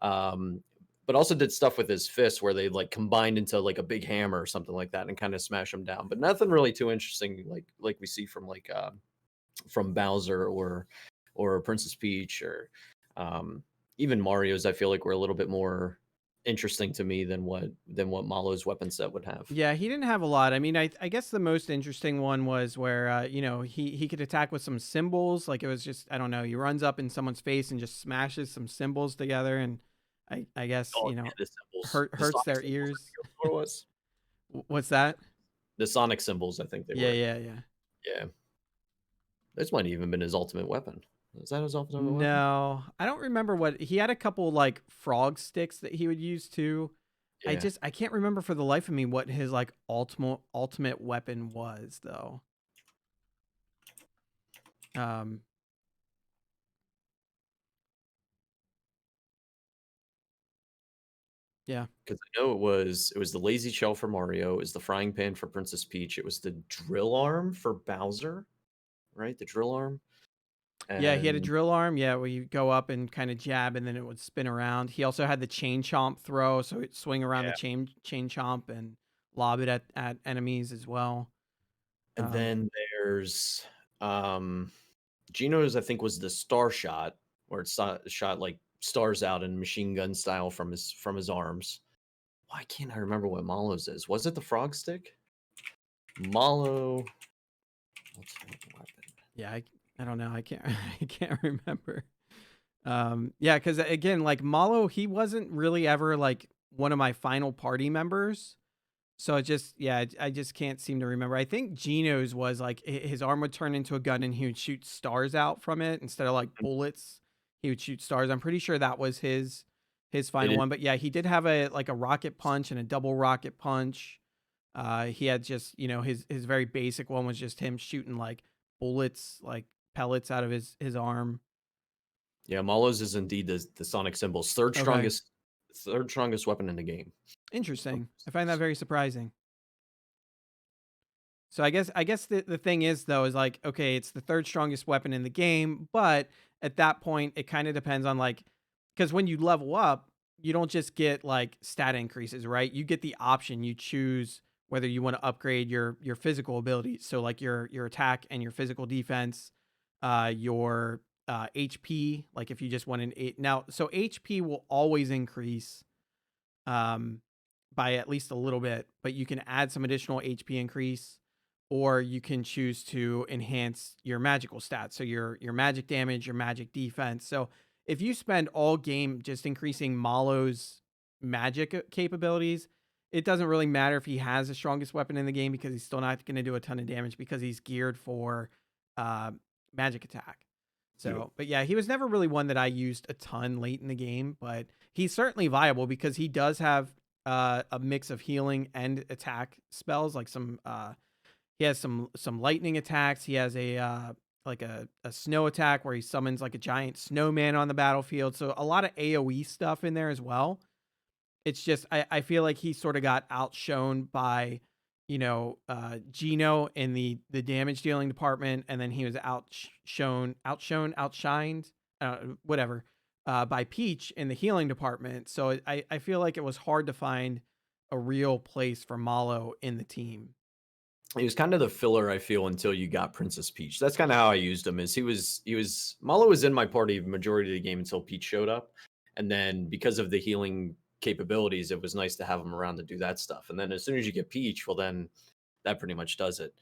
um, but also did stuff with his fists where they like combined into like a big hammer or something like that and kind of smash him down. But nothing really too interesting, like we see from Bowser or Princess Peach or um, even Mario's. I feel like were a little bit more interesting to me than what Malo's weapon set would have. Yeah, he didn't have a lot. I mean, I guess the most interesting one was where he could attack with some symbols. Like it was just I don't know. He runs up in someone's face and just smashes some symbols together, and I guess Oh yeah, the symbols, the hurts Sonic their symbols. I ears. think that's what it was. What's that? The Sonic symbols, I think they Yeah, were. yeah, yeah. Yeah, this might have even been his ultimate weapon. Is that his ultimate weapon? No, I don't remember what he had. A couple like frog sticks that he would use too. Yeah, I can't remember for the life of me what his like ultimate weapon was though. Um, yeah, because I know it was the lazy shell for Mario, it was the frying pan for Princess Peach, it was the drill arm for Bowser, right? The drill arm, yeah, he had a and drill arm. Yeah, where you go up and kind of jab, and then it would spin around. He also had the chain chomp throw, so it'd swing around the yeah, chain chomp and lob it at enemies as well. and Um, then there's Gino's. I think was the star shot where it shot like stars out in machine gun style from his arms. Why can't I remember what Malo's is? Was it the frog stick? Malo ultimate weapon. yeah, I don't know. I can't I can't remember. Yeah, because again, like Malo, he wasn't really ever like one of my final party members. So it just, yeah, I just can't seem to remember. I think Gino's was like his arm would turn into a gun and he would shoot stars out from it instead of like bullets. He would shoot stars. I'm pretty sure that was his It final is. one. But yeah, he did have a like a rocket punch and a double rocket punch. He had just his very basic one was just him shooting like bullets, like pellets out of his arm. Yeah, Malo's is indeed the sonic symbols. Okay, Third strongest weapon in the game. interesting. I find that very surprising. So I guess the thing is though is like okay, it's the third strongest weapon in the game, but at that point it kind of depends on like because when you level up, you don't just get like stat increases, right? You get the option. You choose whether you want to upgrade your physical abilities. So like your attack and your physical defense, your HP. Like if you just want an eight now, so HP will always increase um, by at least a little bit, but you can add some additional HP increase, or you can choose to enhance your magical stats. So your magic damage, your magic defense. So if you spend all game just increasing Malo's magic capabilities, it doesn't really matter if he has the strongest weapon in the game because he's still not going to do a ton of damage because he's geared for uh, magic attack. Yep. So, but yeah, he was never really one that I used a ton late in the game, but he's certainly viable because he does have a mix of healing and attack spells. Like he has some lightning attacks. He has like a snow attack where he summons like a giant snowman on the battlefield. So a lot of AOE stuff in there as well. It's just I feel like he sort of got outshone by Gino in the damage dealing department, and then he was outshined, whatever, by Peach in the healing department. So I feel like it was hard to find a real place for Malo in the team. He was kind of the filler, I feel, until you got Princess Peach. That's kind of how I used him. Is he was Malo was in my party majority of the game until Peach showed up, and then because of the healing capabilities, it was nice to have him around to do that stuff. And then as soon as you get Peach, well, then that pretty much does it.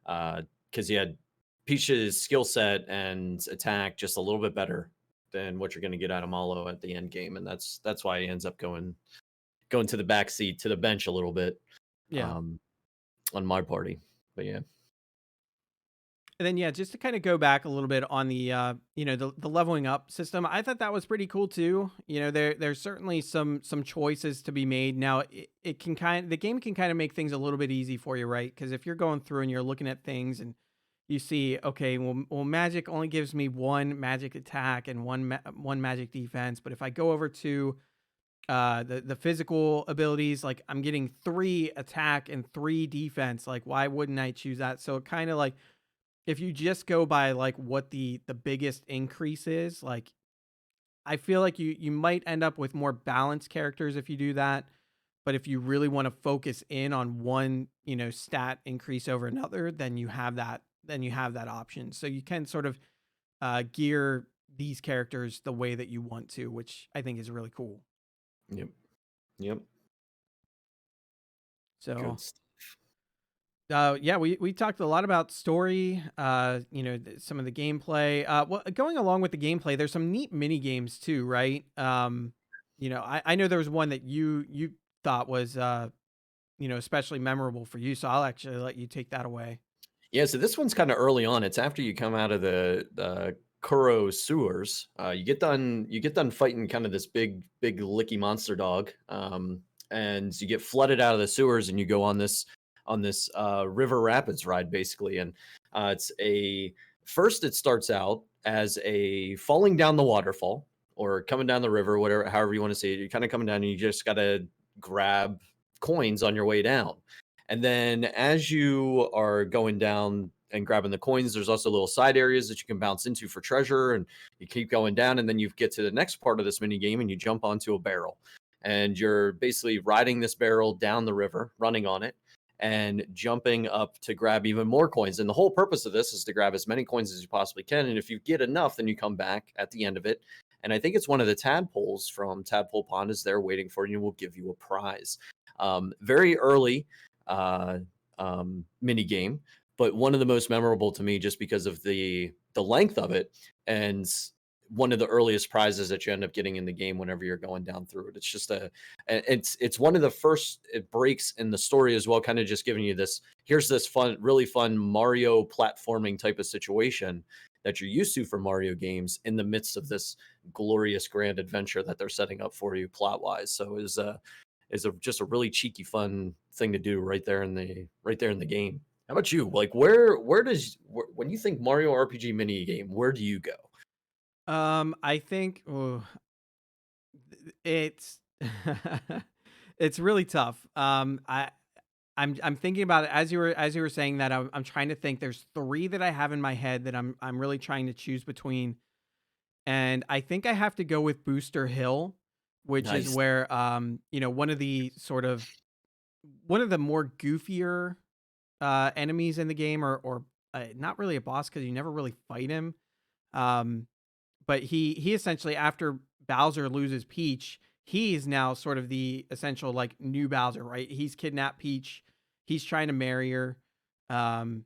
Because you had Peach's skill set and attack just a little bit better than what you're going to get out of Malo at the end game, and that's why he ends up going to the back seat to the bench a little bit. Yeah. Um, on my party. But yeah. And then yeah, just to kind of go back a little bit on the leveling up system, I thought that was pretty cool too. There's certainly some choices to be made. Now it can the game can kind of make things a little bit easy for you, right? Because if you're going through and you're looking at things and you see, okay, well, magic only gives me one magic attack and one magic defense, but if I go over to the physical abilities, like I'm getting 3 attack and 3 defense, like why wouldn't I choose that? So it kind of like, if you just go by like what the biggest increase is, like I feel like you might end up with more balanced characters if you do that. But if you really want to focus in on one, stat increase over another, then you have that option. So you can sort of gear these characters the way that you want to, which I think is really cool. Yep. Yep. So Good stuff. yeah, we talked a lot about story, some of the gameplay. Well, going along with the gameplay, there's some neat mini games too, right? I know there was one that you thought was especially memorable for you, so I'll actually let you take that away. Yeah, so this one's kind of early on. It's after you come out of the Kuro sewers. You get done fighting kind of this big licky monster dog. And you get flooded out of the sewers and you go on this river rapids ride basically. And it's a first it starts out as a falling down the waterfall or coming down the river, whatever however you want to say it. You're kind of coming down and you just gotta grab coins on your way down. And then as you are going down and grabbing the coins, there's also little side areas that you can bounce into for treasure. And you keep going down, and then you get to the next part of this mini game, and you jump onto a barrel, and you're basically riding this barrel down the river, running on it, and jumping up to grab even more coins. And the whole purpose of this is to grab as many coins as you possibly can. And if you get enough, then you come back at the end of it. And I think it's one of the tadpoles from Tadpole Pond is there waiting for you and will give you a prize. Very early uh, mini game, but one of the most memorable to me just because of the length of it and one of the earliest prizes that you end up getting in the game whenever you're going down through it. It's just it's one of the first it breaks in the story as well, kind of just giving you this here's this really fun Mario platforming type of situation that you're used to from Mario games in the midst of this glorious grand adventure that they're setting up for you plot wise. So is a just a really cheeky fun thing to do right there in the game. How about you? Like when you think Mario RPG mini game, where do you go? I think it's it's really tough. I'm thinking about it as you were saying that. I'm trying to think. There's 3 that I have in my head that I'm really trying to choose between, and I think I have to go with Booster Hill, which is Nice. where one of the more goofier enemies in the game, or not really a boss because you never really fight him. Um, but he essentially, after Bowser loses Peach, he's now sort of the essential like new Bowser, right? He's kidnapped Peach. He's trying to marry her. Um,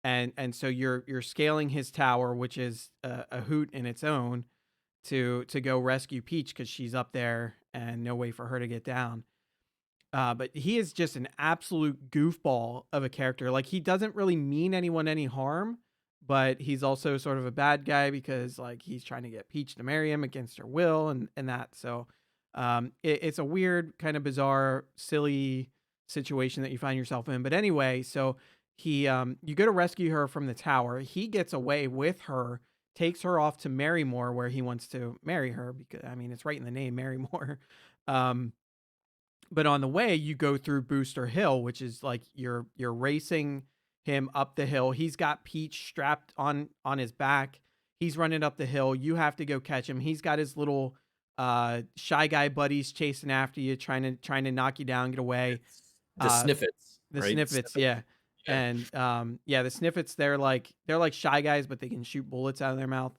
and so you're scaling his tower, which is a hoot in its own, to go rescue Peach because she's up there and no way for her to get down. But he is just an absolute goofball of a character. Like he doesn't really mean anyone any harm, but he's also sort of a bad guy because like he's trying to get Peach to marry him against her will and that. So it's a weird, kind of bizarre, silly situation that you find yourself in. But anyway, so he you go to rescue her from the tower. He gets away with her, takes her off to Marrymore where he wants to marry her because I mean it's right in the name, Marrymore. Um But on the way, you go through Booster Hill, which is like you're racing him up the hill. He's got Peach strapped on his back. He's running up the hill. You have to go catch him. He's got his little shy guy buddies chasing after you, trying to knock you down, get away. It's the Uh, Sniffets, the right? Sniffets, Sniffets. yeah. Yeah. And yeah, the Sniffets, they're like shy guys, but they can shoot bullets out of their mouth.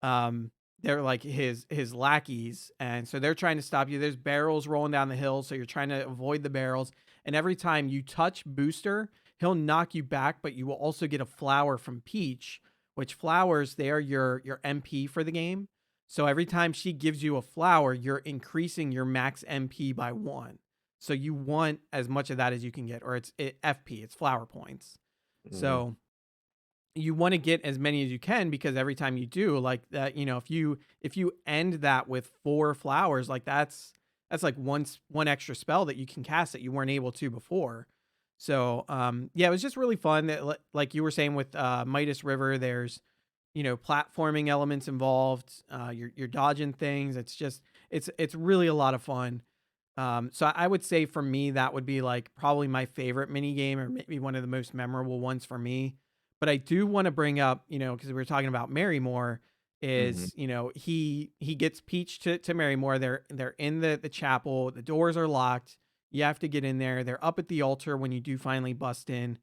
Um, they're like his lackeys, and so they're trying to stop you. There's barrels rolling down the hill, so you're trying to avoid the barrels. And every time you touch Booster, he'll knock you back, but you will also get a flower from Peach, which flowers, they are your MP for the game. So every time she gives you a flower, you're increasing your max MP by 1. So you want as much of that as you can get, or FP, it's flower points. Mhm. So you want to get as many as you can, because every time you do like that, if you end that with 4 flowers, like that's like one extra spell that you can cast that you weren't able to before. So yeah, it was just really fun that like you were saying with Midas River, there's platforming elements involved. You're dodging things. It's really a lot of fun. So I would say for me, that would be like probably my favorite mini game, or maybe one of the most memorable ones for me. But I do want to bring up, because we were talking about Marrymore, Mhm. is he gets Peach to Marrymore. They're in the chapel. The doors are locked. You have to get in there. They're up at the altar when you do finally bust in.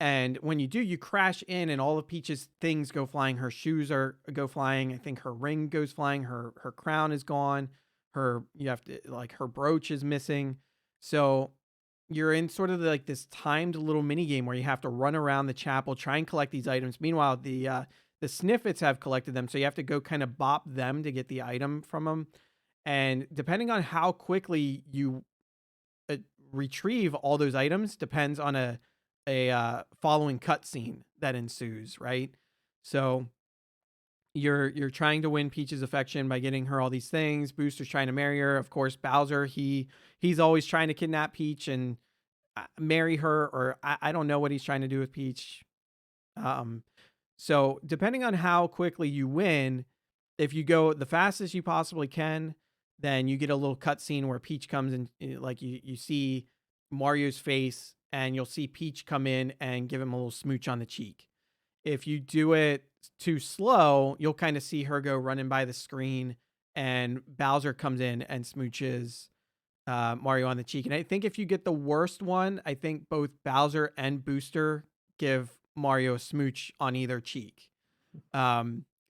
And when you do, you crash in, and all of Peach's things go flying. Her shoes go flying. I think her ring goes flying. Her crown is gone. You have to, like, her brooch is missing. So you're in sort of like this timed little mini game where you have to run around the chapel, try and collect these items. Meanwhile, the Sniffets have collected them, so you have to go kind of bop them to get the item from them. And depending on how quickly you uh, retrieve all those items depends on a following cutscene that ensues, right? So you're trying to win Peach's affection by getting her all these things. Booster's trying to marry her. Of course, Bowser, he's always trying to kidnap Peach and marry her, or I don't know what he's trying to do with Peach. Um, so depending on how quickly you win, if you go the fastest you possibly can, then you get a little cutscene where Peach comes in, like you see Mario's face, and you'll see Peach come in and give him a little smooch on the cheek. If you do it too slow, you'll kind of see her go running by the screen, and Bowser comes in and smooches Mario on the cheek. And I think if you get the worst one, I think both Bowser and Booster give Mario a smooch on either cheek.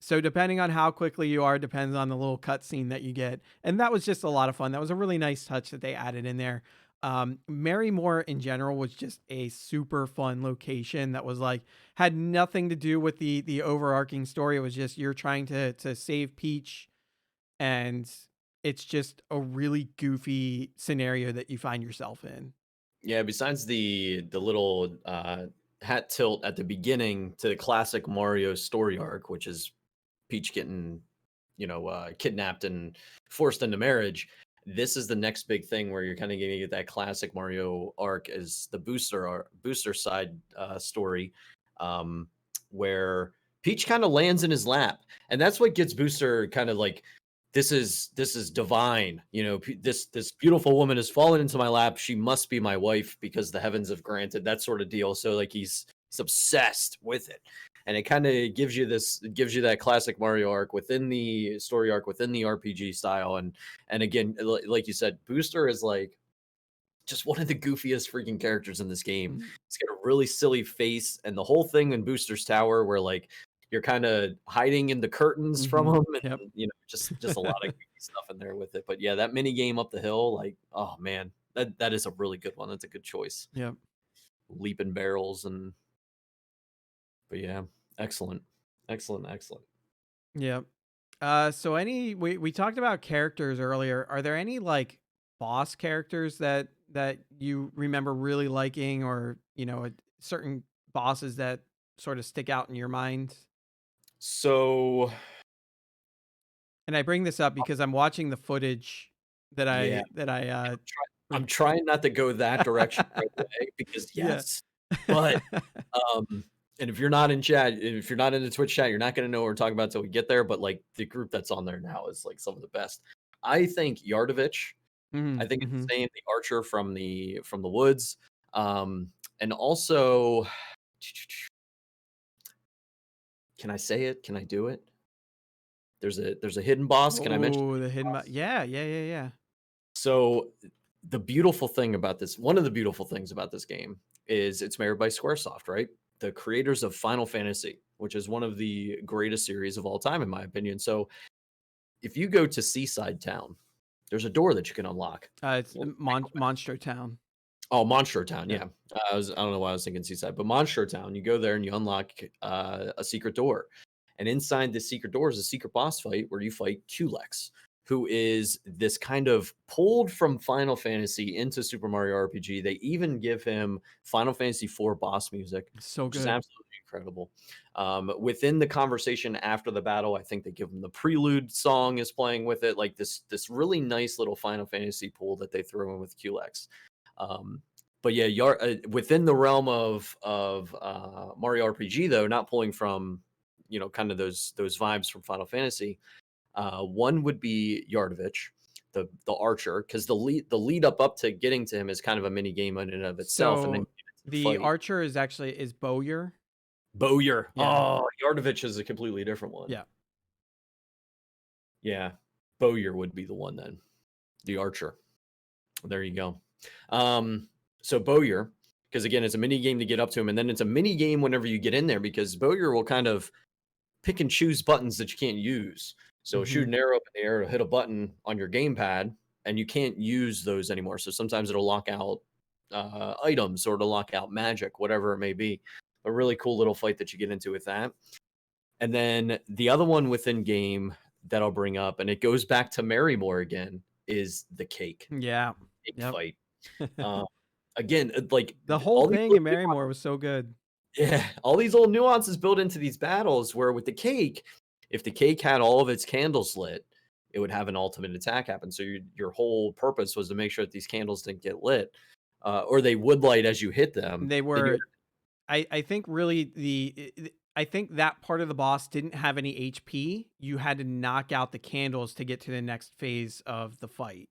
So depending on how quickly you are, depends on the little cutscene that you get. And that was just a lot of fun. That was a really nice touch that they added in there. Marrymore in general was just a super fun location that was like had nothing to do with the overarching story. It was just you're trying to save Peach, and it's just a really goofy scenario that you find yourself in. Yeah, besides the little hat tilt at the beginning to the classic Mario story arc, which is Peach getting, kidnapped and forced into marriage. This is the next big thing where you're kind of going to get that classic Mario arc as the booster side story, um, where Peach kind of lands in his lap, and that's what gets Booster kind of like, this is divine. This beautiful woman has fallen into my lap. She must be my wife because the heavens have granted, that sort of deal. So like he's obsessed with it, and it kind of gives you that classic Mario arc within the story arc within the RPG style. And again, like you said, Booster is like just one of the goofiest freaking characters in this game. Mhm. He's got a really silly face, and the whole thing in Booster's Tower where like you're kind of hiding in the curtains from Mhm. him, Yep. and just a lot of goofy stuff in there with it. But yeah, that mini game up the hill, like, oh man, that is a really good one. That's a good choice. Yep. Leaping barrels, and but yeah, excellent, excellent, excellent. Yep. So we talked about characters earlier. Are there any like boss characters that you remember really liking, or certain bosses that sort of stick out in your mind? So And I bring this up because I'm watching the footage that yeah, I I'm re- trying not to go that direction right away because yeah. yes, but and if you're not in the Twitch chat, you're not gonna know what we're talking about till we get there. But like the group that's on there now is like some of the best. I think Yardovich. I think it's Mhm. the same. The archer from the woods, and also, can I say it? Can I do it? There's a hidden boss. Can I mention Oh, the the hidden hidden boss? yeah, yeah, yeah, yeah. So the beautiful thing about this, one of the beautiful things about this game is it's made by Squaresoft, right? The creators of Final Fantasy, which is one of the greatest series of all time, in my opinion. So if you go to Seaside Town, there's a door that you can unlock. It's Well, Monster Town. oh, Monster Town, Yep. yeah. I don't know why I was thinking Seaside, but Monster Town, you go there and you unlock a secret door. And inside this secret door is a secret boss fight where you fight Culex, who is this kind of pulled from Final Fantasy into Super Mario RPG. They even give him Final Fantasy IV boss music, So which is good. absolutely incredible. Within the conversation after the battle, I think they give him the prelude song is playing with it, like this really nice little Final Fantasy pool that they throw in with Culex. Um, but yeah, within the realm of Mario RPG, though, not pulling from kind of those vibes from Final Fantasy. One would be Yardovich, the archer, because the lead up to getting to him is kind of a mini game in and of itself, and then So you get into the the fight. archer is Bowyer. Bowyer, Yeah. oh, Yardovich is a completely different one. Yeah. Yeah, Bowyer would be the one then, the archer. There you go. Um, so Bowyer, because again, it's a mini game to get up to him, and then it's a mini game whenever you get in there because Bowyer will kind of pick and choose buttons that you can't use. So shoot Mhm. an arrow up in the air, hit a button on your gamepad, and you can't use those anymore. So sometimes it'll lock out items or to lock out magic, whatever it may be. A really cool little fight that you get into with that. And then the other one within game that I'll bring up, and it goes back to Marrymore again, is the Yeah. cake Yep. fight. Um, Again, like The whole all these thing little in Marrymore was so good. yeah, all these little nuances built into these battles where with the cake, if the cake had all of its candles lit, it would have an ultimate attack happen. So your whole purpose was to make sure that these candles didn't get lit, or they would light as you hit them. They Then you were I think really I think that part of the boss didn't have any HP. You had to knock out the candles to get to the next phase of the fight.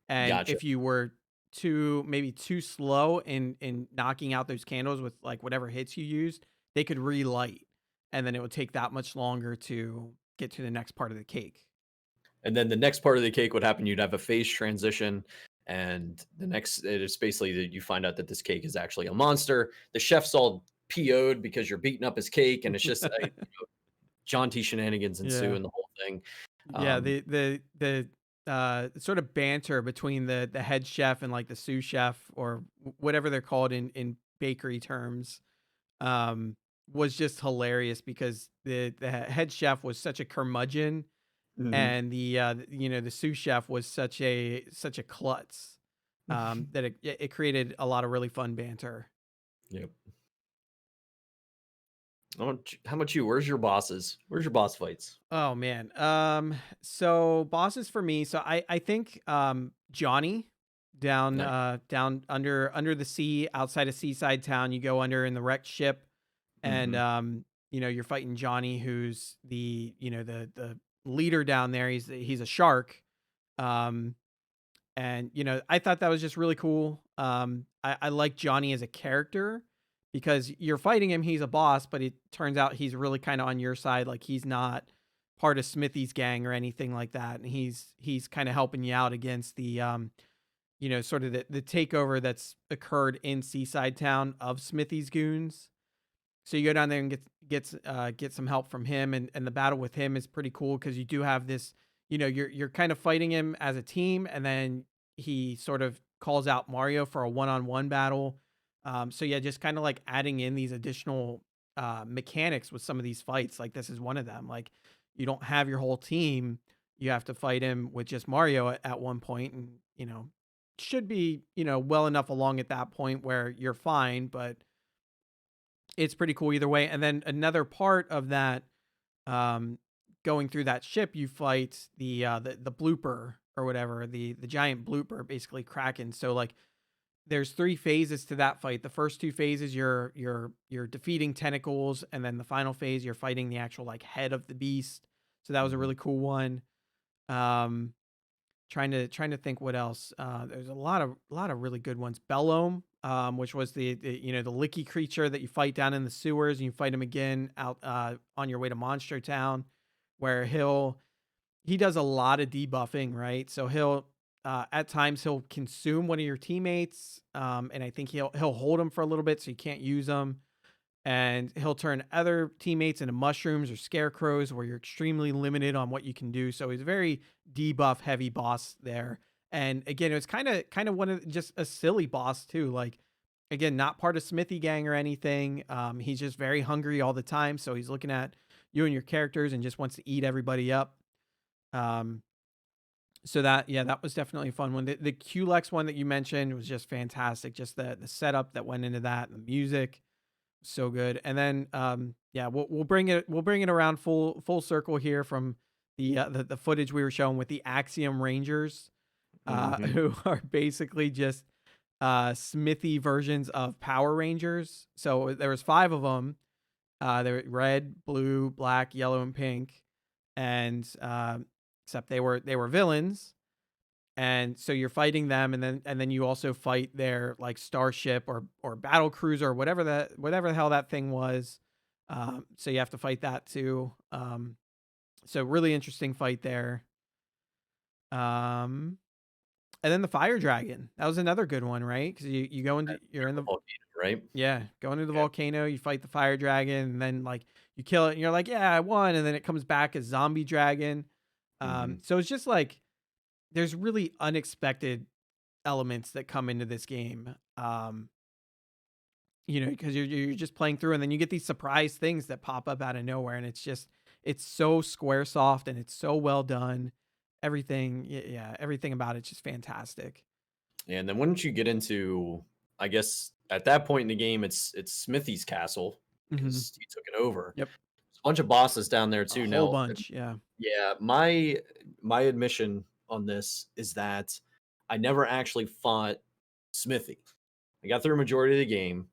And gotcha. if you were maybe too slow in knocking out those candles with like whatever hits you used, they could relight and then it would take that much longer to get to the next part of the cake. And then the next part of the cake would happen. You'd have a phase transition, and the next it is basically that you find out that this cake is actually a monster. The chef's all PO'd because you're beating up his cake, and it's just John T. shenanigans ensue Yeah. in the whole thing. Yeah, Um, the sort of banter between the head chef and like the sous chef or whatever they're called in bakery terms um was just hilarious because the head chef was such a curmudgeon mhm. and the sous chef was such a klutz that it created a lot of really fun banter. Yep. How about you? Where's your bosses? Where's your boss fights? Oh man. So bosses for me. So I think Johnny down Nice. down under the sea outside of Seaside Town. You go under in the wrecked ship, and Mhm. you're fighting Johnny, who's the leader down there. He's a shark. Um, and I thought that was just really cool. I like Johnny as a character because you're fighting him, he's a boss, but it turns out he's really kind of on your side. Like he's not part of Smithy's gang or anything like that. And he's kind of helping you out against the sort of the takeover that's occurred in Seaside Town of Smithy's goons. So you go down there and get some help from him, and the battle with him is pretty cool because you do have this, you're kind of fighting him as a team, and then he sort of calls out Mario for a one-on-one battle. So yeah, just kind of like adding in these additional mechanics with some of these fights. Like this is one of them. Like you don't have your whole team; you have to fight him with just Mario at one point, and should be well enough along at that point where you're fine, but it's pretty cool either way. And then another part of that, um, going through that ship, you fight the blooper or whatever, the giant blooper, basically Kraken. So like, there's three phases to that fight. The first two phases, you're defeating tentacles, and then the final phase, you're fighting the actual like head of the beast. So that was a Mhm. really cool one. Um, Trying to think what else. There's a lot of really good ones. Bellome, which was the licky creature that you fight down in the sewers, and you fight him again out on your way to Monster Town, where he does a lot of debuffing, right? So he'll at times he'll consume one of your teammates, and I think he'll hold them for a little bit so you can't use them, and he'll turn other teammates into mushrooms or scarecrows where you're extremely limited on what you can do. So he's a very debuff heavy boss there. And again, it was kind of one of just a silly boss too. Like again, not part of Smithy Gang or anything. He's just very hungry all the time. So he's looking at you and your characters and just wants to eat everybody up. Um, so that was definitely a fun one. The QLEX one that you mentioned was just fantastic. Just the setup that went into that, the music, so good. And then yeah, we'll bring it around full circle here from the footage we were showing with the Axiom Rangers, Hmm. who are basically just Smithy versions of Power Rangers. So there was 5 of them. They were red, blue, black, yellow, and pink, and except they were villains. And so you're fighting them, and then you also fight their like starship or battle cruiser or whatever the hell that thing was. So you have to fight that too. So really interesting fight there. Um, and then the fire dragon, that was another good one, right? Because you're in The the volcano, right? go into the Yeah. volcano, you fight the fire dragon, and then like you kill it, and you're like, yeah, I won, and then it comes back as zombie dragon. Hmm. So it's just like there's really unexpected elements that come into this game. Because you're just playing through, and then you get these surprise things that pop up out of nowhere, and it's so square soft and it's so well done. Everything, yeah, everything about it's just fantastic. And then once you get into, I guess at that point in the game, it's Smithy's castle Hmm. because he took it over. Yep, There's a bunch of bosses down there a too. whole Now, bunch. Yeah. yeah, my admission on this is that I never actually fought Smithy. I got through a majority of the game,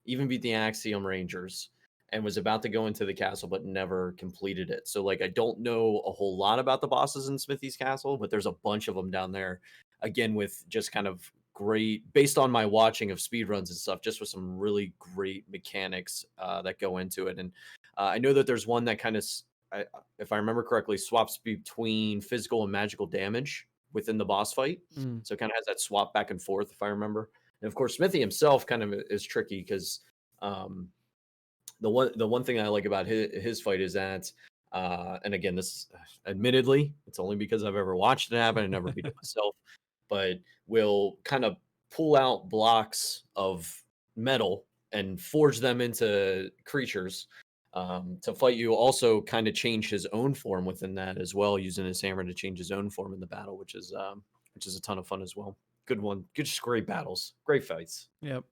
even beat the Axiom Rangers, and was about to go into the castle, but never completed it. So, like, I don't know a whole lot about the bosses in Smithy's castle, but there's a bunch of them down there. Again, with just kind of great, based on my watching of speedruns and stuff, just with some really great mechanics that go into it. And I know that there's one that kind of, if I remember correctly, swaps between physical and magical damage within the boss fight. Mm. So it kind of has that swap back and forth, if I remember. And of course, Smithy himself kind of is tricky because um, the one thing I like about his fight is that, and again, this admittedly, it's only because I've ever watched it happen and never beat it myself, but will kind of pull out blocks of metal and forge them into creatures to fight you. Also, kind of change his own form within that as well, using his hammer to change his own form in the battle, which is a ton of fun as well. Good one. Good, just great battles. Great fights. Yep.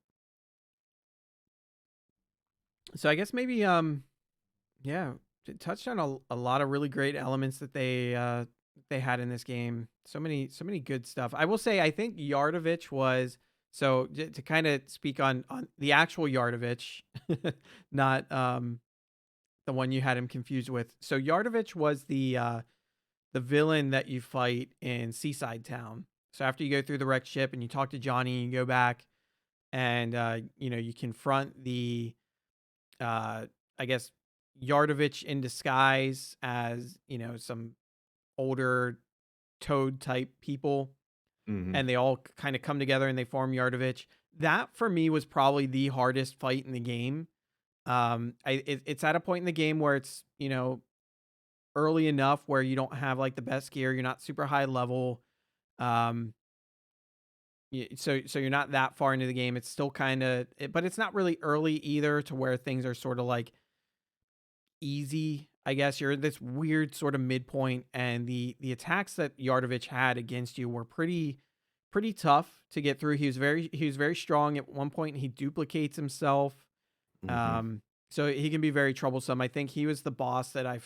So I guess maybe yeah, it touched on a lot of really great elements that they had in this game. So many good stuff. I will say I think Yardovich was so to kind of speak on the actual Yardovich, not the one you had him confused with. So Yardovich was the villain that you fight in Seaside Town. So after you go through the wrecked ship and you talk to Johnny, you go back and you confront the I guess Yardovich in disguise as some older toad type people, Hmm. and they all kind of come together and they form Yardovich. That for me was probably the hardest fight in the game. It's at a point in the game where it's early enough where you don't have like the best gear, you're not super high level, um, so you're not that far into the game. It's still kind of, but it's not really early either to where things are sort of like easy. I guess you're in this weird sort of midpoint, and the attacks that Yardovich had against you were pretty tough to get through. He was very strong at one point. He duplicates himself, Hmm. um, so he can be very troublesome. I think he was the boss that I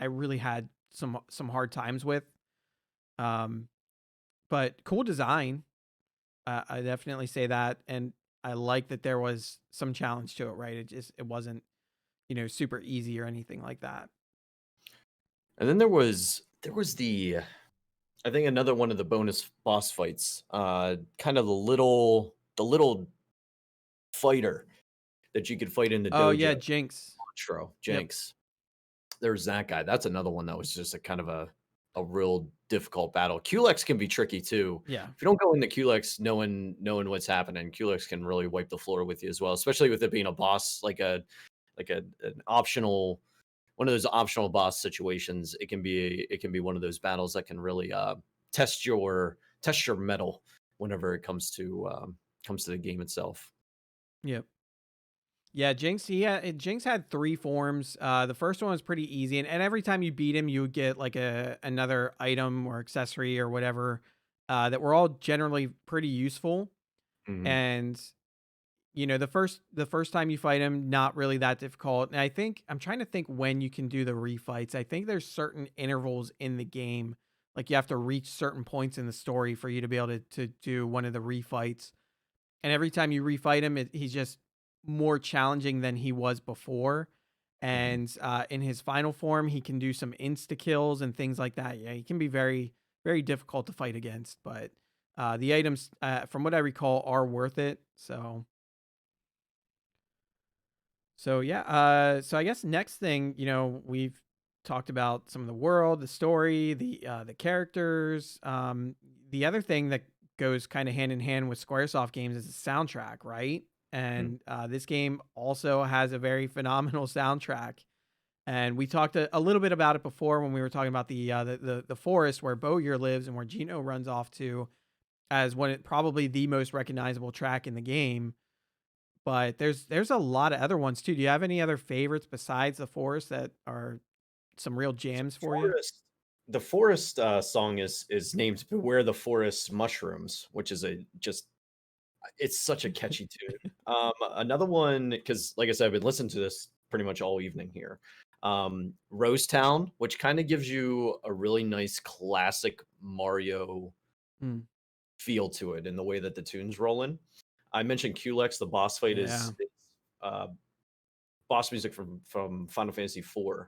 really had some hard times with. Um, but cool design. I definitely say that, and I like that there was some challenge to it. Right, it wasn't super easy or anything like that. And then there was the I think another one of the bonus boss fights, kind of the little fighter that you could fight in the Oh yeah, dojo, Jinx. Monstro, Yep. Jenks. There's that guy. That's another one that was just a kind of a real difficult battle. Culex can be tricky too. Yeah. If you don't go into Culex knowing what's happening, Culex can really wipe the floor with you as well, especially with it being a boss, like an optional one of those optional boss situations. It can be one of those battles that can really test your metal whenever it comes to the game itself. Yep. Yeah, Jinx had 3 forms. The first one was pretty easy, and every time you beat him, you would get like another item or accessory or whatever, that were all generally pretty useful. Mhm. And the first time you fight him, not really that difficult. And I'm trying to think when you can do the refights. I think there's certain intervals in the game, like you have to reach certain points in the story for you to be able to do one of the refights. And every time you refight him, he's just more challenging than he was before. Mhm. And in his final form, he can do some insta kills and things like that. Yeah, he can be very, very difficult to fight against, but the items, from what I recall, are worth it. So yeah, so I guess next thing, we've talked about some of the world, the story, the characters. The other thing that goes kind of hand in hand with SquareSoft games is the soundtrack, right? Mhm. And this game also has a very phenomenal soundtrack. And we talked a little bit about it before when we were talking about the forest where Bowyer lives and where Gino runs off to, as probably the most recognizable track in the game. But there's a lot of other ones too. Do you have any other favorites besides The Forest that are some real jams for you? Forest the forest song is named "Beware the Forest Mushrooms," which is a just it's such a catchy tune. Another one, because like I said, I've been listening to this pretty much all evening here. Rose Town, which kind of gives you a really nice classic Mario Mm, feel to it in the way that the tunes roll in. I mentioned Culex, the boss fight yeah. is uh, boss music from Final Fantasy IV.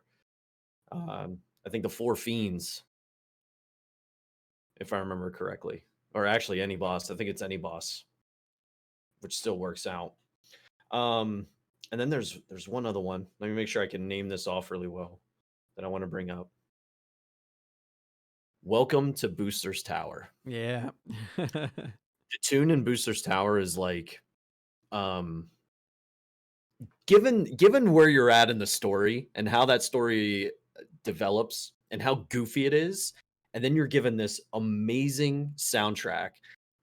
I think the Four Fiends, if I remember correctly, or actually any boss. I think it's any boss, which still works out. Um, and then there's one other one. Let me make sure I can name this off really well that I want to bring up. Welcome to Booster's Tower. Yeah. The tune in Booster's Tower is like, um, given where you're at in the story and how that story develops and how goofy it is, and then you're given this amazing soundtrack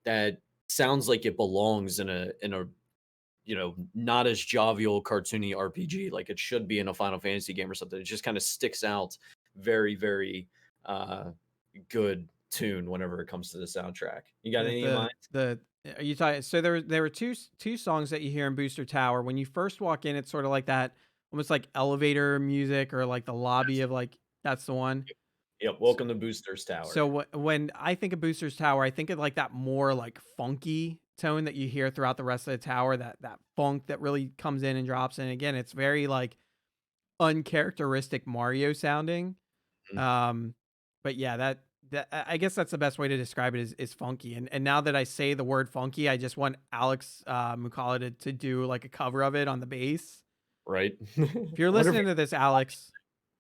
that sounds like it belongs in a not as jovial, cartoony RPG like it should be in a Final Fantasy game or something. It just kind of sticks out very, very uh, good tune whenever it comes to the soundtrack. You got Yeah, any in mind? the are you talking so there were two songs that you hear in Booster Tower. When you first walk in, it's sort of like that almost like elevator music or like the lobby That's of like that's the one. Yep. S- Welcome to Booster's Tower. So when I think of Booster's Tower, I think of like that more like funky tone that you hear throughout the rest of the tower, that funk that really comes in and drops in. Again, it's very like uncharacteristic Mario sounding. Mhm. Um, but yeah, I guess that's the best way to describe it is funky. And now that I say the word funky, I just want Alex Mukala to do like a cover of it on the bass. Right. If you're I wonder if listening to this, Alex,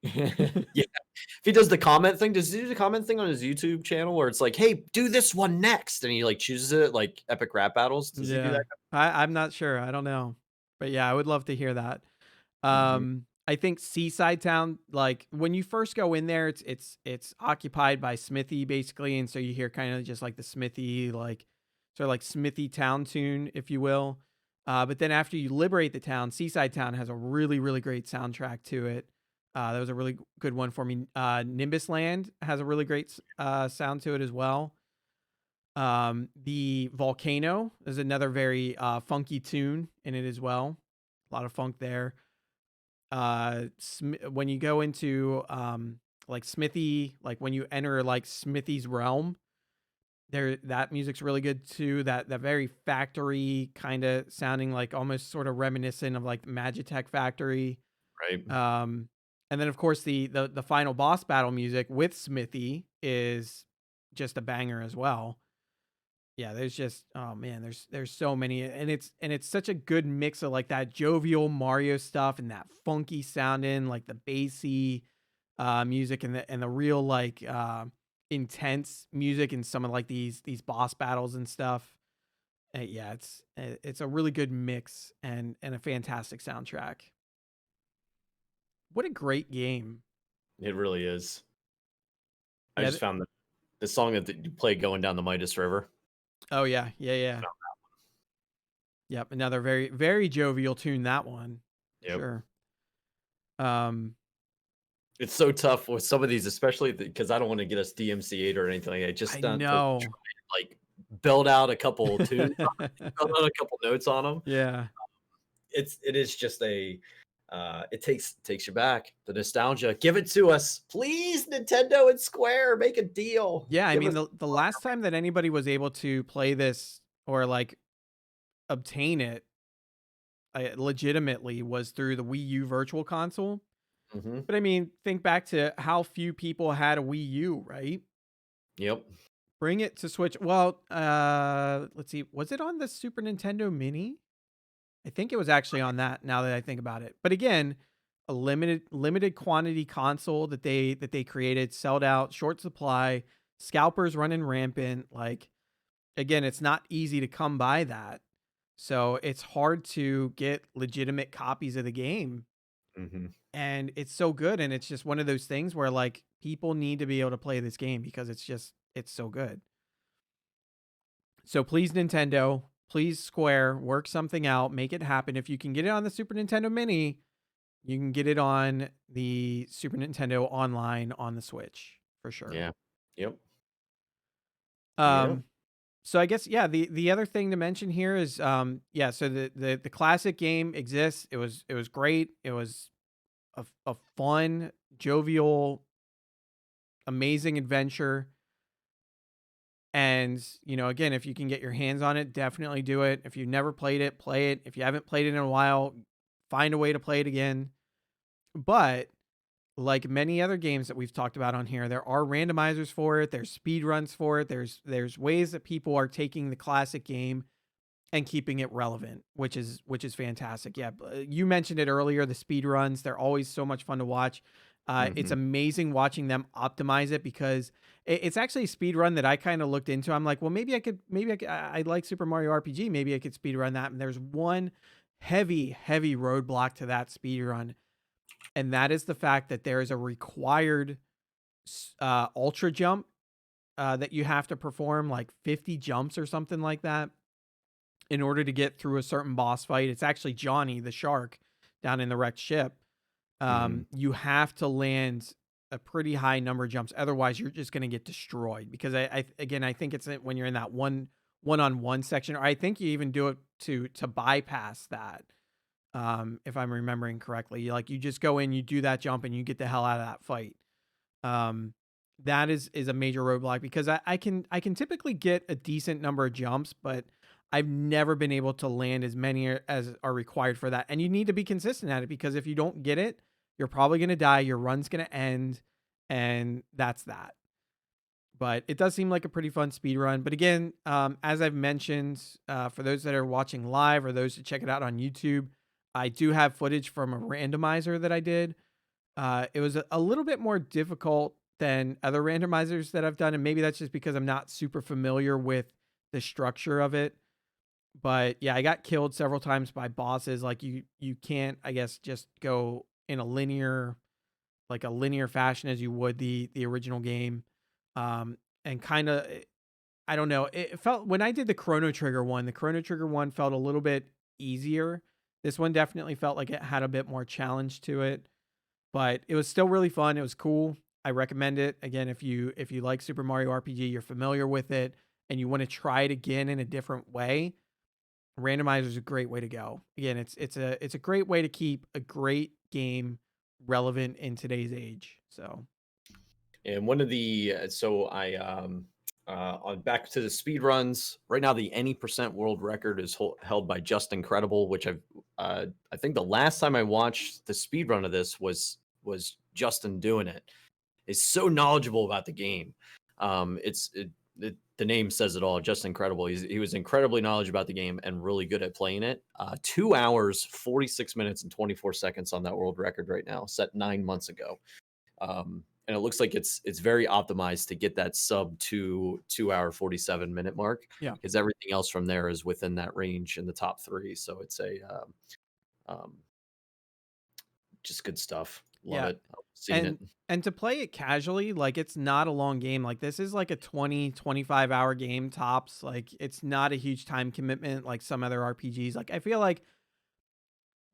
yeah. If he does the comment thing, does he do the comment thing on his YouTube channel where it's like, "Hey, do this one next," and he like chooses it like epic rap battles? Does he do yeah, that? I'm not sure. I don't know, but yeah, I would love to hear that. Mhm. I think Seaside Town, like when you first go in there, it's occupied by Smithy basically, and so you hear kind of just like the Smithy, like sort of like Smithy Town tune, if you will. But then after you liberate the town, Seaside Town has a really, really great soundtrack to it. That was a really good one for me. Nimbus Land has a really great sound to it as well. The Volcano is another very funky tune in it as well. A lot of funk there. When you go into like Smithy, like when you enter like Smithy's realm, there that music's really good too. That very factory kind of sounding like almost sort of reminiscent of like the Magitech factory. Right. Um and then of course the final boss battle music with Smithy is just a banger as well. Yeah, there's just oh man, there's so many, and it's such a good mix of like that jovial Mario stuff and that funky sounding, like the bassy music and the real like intense music in some of like these boss battles and stuff. Yeah, it's a really good mix and a fantastic soundtrack. What a great game. It really is. I Yeah. just found the song that you play going down the Midas River. Oh yeah, yeah, yeah. Yep, another very very jovial tune, that one. For Yep. sure. Um It's so tough with some of these, especially because I don't want to get us DMCA'd or anything like that. I Just not to try know. and, like, belt out a couple tunes, belt out a couple notes on them. Yeah. It is just a it takes you back. The nostalgia. Give it to us. Please, Nintendo and Square, make a deal. Yeah, I Give mean us the last time that anybody was able to play this or like obtain it legitimately was through the Wii U Virtual Console. Mhm. But I mean, think back to how few people had a Wii U, right? Yep. Bring it to Switch. Well, let's see. Was it on the Super Nintendo Mini? I think it was actually on that now that I think about it. But again, a limited quantity console that they created, sold out, short supply, scalpers running rampant. Like again, it's not easy to come by that. So it's hard to get legitimate copies of the game. Mhm. And it's so good. And it's just one of those things where like people need to be able to play this game because it's so good. So please, Nintendo, please Square, work something out, make it happen. If you can get it on the Super Nintendo Mini, you can get it on the Super Nintendo Online on the Switch for sure. Yeah. Yep. Yep. Um, so I guess yeah, the other thing to mention here is yeah, so the classic game exists. It was great. It was a fun, jovial, amazing adventure. And, again, if you can get your hands on it, definitely do it. If you've never played it, play it. If you haven't played it in a while, find a way to play it again. But like many other games that we've talked about on here, there are randomizers for it. There's speed runs for it. There's ways that people are taking the classic game and keeping it relevant, which is fantastic. Yeah, you mentioned it earlier. The speed runs, they're always so much fun to watch. It's Mhm. amazing watching them optimize it because it's actually a speed run that I kind of looked into. I'm like, well, maybe I like Super Mario RPG. Maybe I could speed run that. And there's one heavy roadblock to that speed run, and that is the fact that there is a required ultra jump that you have to perform, like 50 jumps or something like that in order to get through a certain boss fight. It's actually Johnny the shark down in the wrecked ship. Mhm. You have to land a pretty high number of jumps, otherwise you're just going to get destroyed. Because I think it's when you're in that one-on-one section, or I think you even do it to bypass that. If I'm remembering correctly, like you just go in, you do that jump, and you get the hell out of that fight. Um, that is a major roadblock because I can typically get a decent number of jumps, but I've never been able to land as many as are required for that. And you need to be consistent at it because if you don't get it, you're probably going to die. Your run's going to end, and that's that. But it does seem like a pretty fun speed run. But again, as I've mentioned, for those that are watching live or those that check it out on YouTube, I do have footage from a randomizer that I did. It was a little bit more difficult than other randomizers that I've done, and maybe that's just because I'm not super familiar with the structure of it. But yeah, I got killed several times by bosses. Like you can't, I guess, just go in a linear fashion as you would the original game. And kind of, I don't know. It felt when I did the Chrono Trigger one felt a little bit easier. This one definitely felt like it had a bit more challenge to it, but it was still really fun. It was cool. I recommend it. Again, if you like Super Mario RPG, you're familiar with it, and you want to try it again in a different way, randomizer is a great way to go. Again, it's a great way to keep a great game relevant in today's age. So And one of the so I on back to the speed runs. Right now, the any percent world record is held by Just Incredible, which I think the last time I watched the speed run of this was Justin doing it. Is so knowledgeable about the game. The name says it all. Just incredible. He was incredibly knowledgeable about the game and really good at playing it. 2 hours, 46 minutes, and 24 seconds on that world record right now, set 9 months ago. And it looks like it's very optimized to get that sub 2 hour 47 minute mark, Yeah. because everything else from there is within that range in the top three. So it's a um, just good stuff. Love Yeah. it. Seeing it. And to play it casually, like it's not a long game. Like this is like a 20-25 hour game tops. Like it's not a huge time commitment like some other RPGs. Like I feel like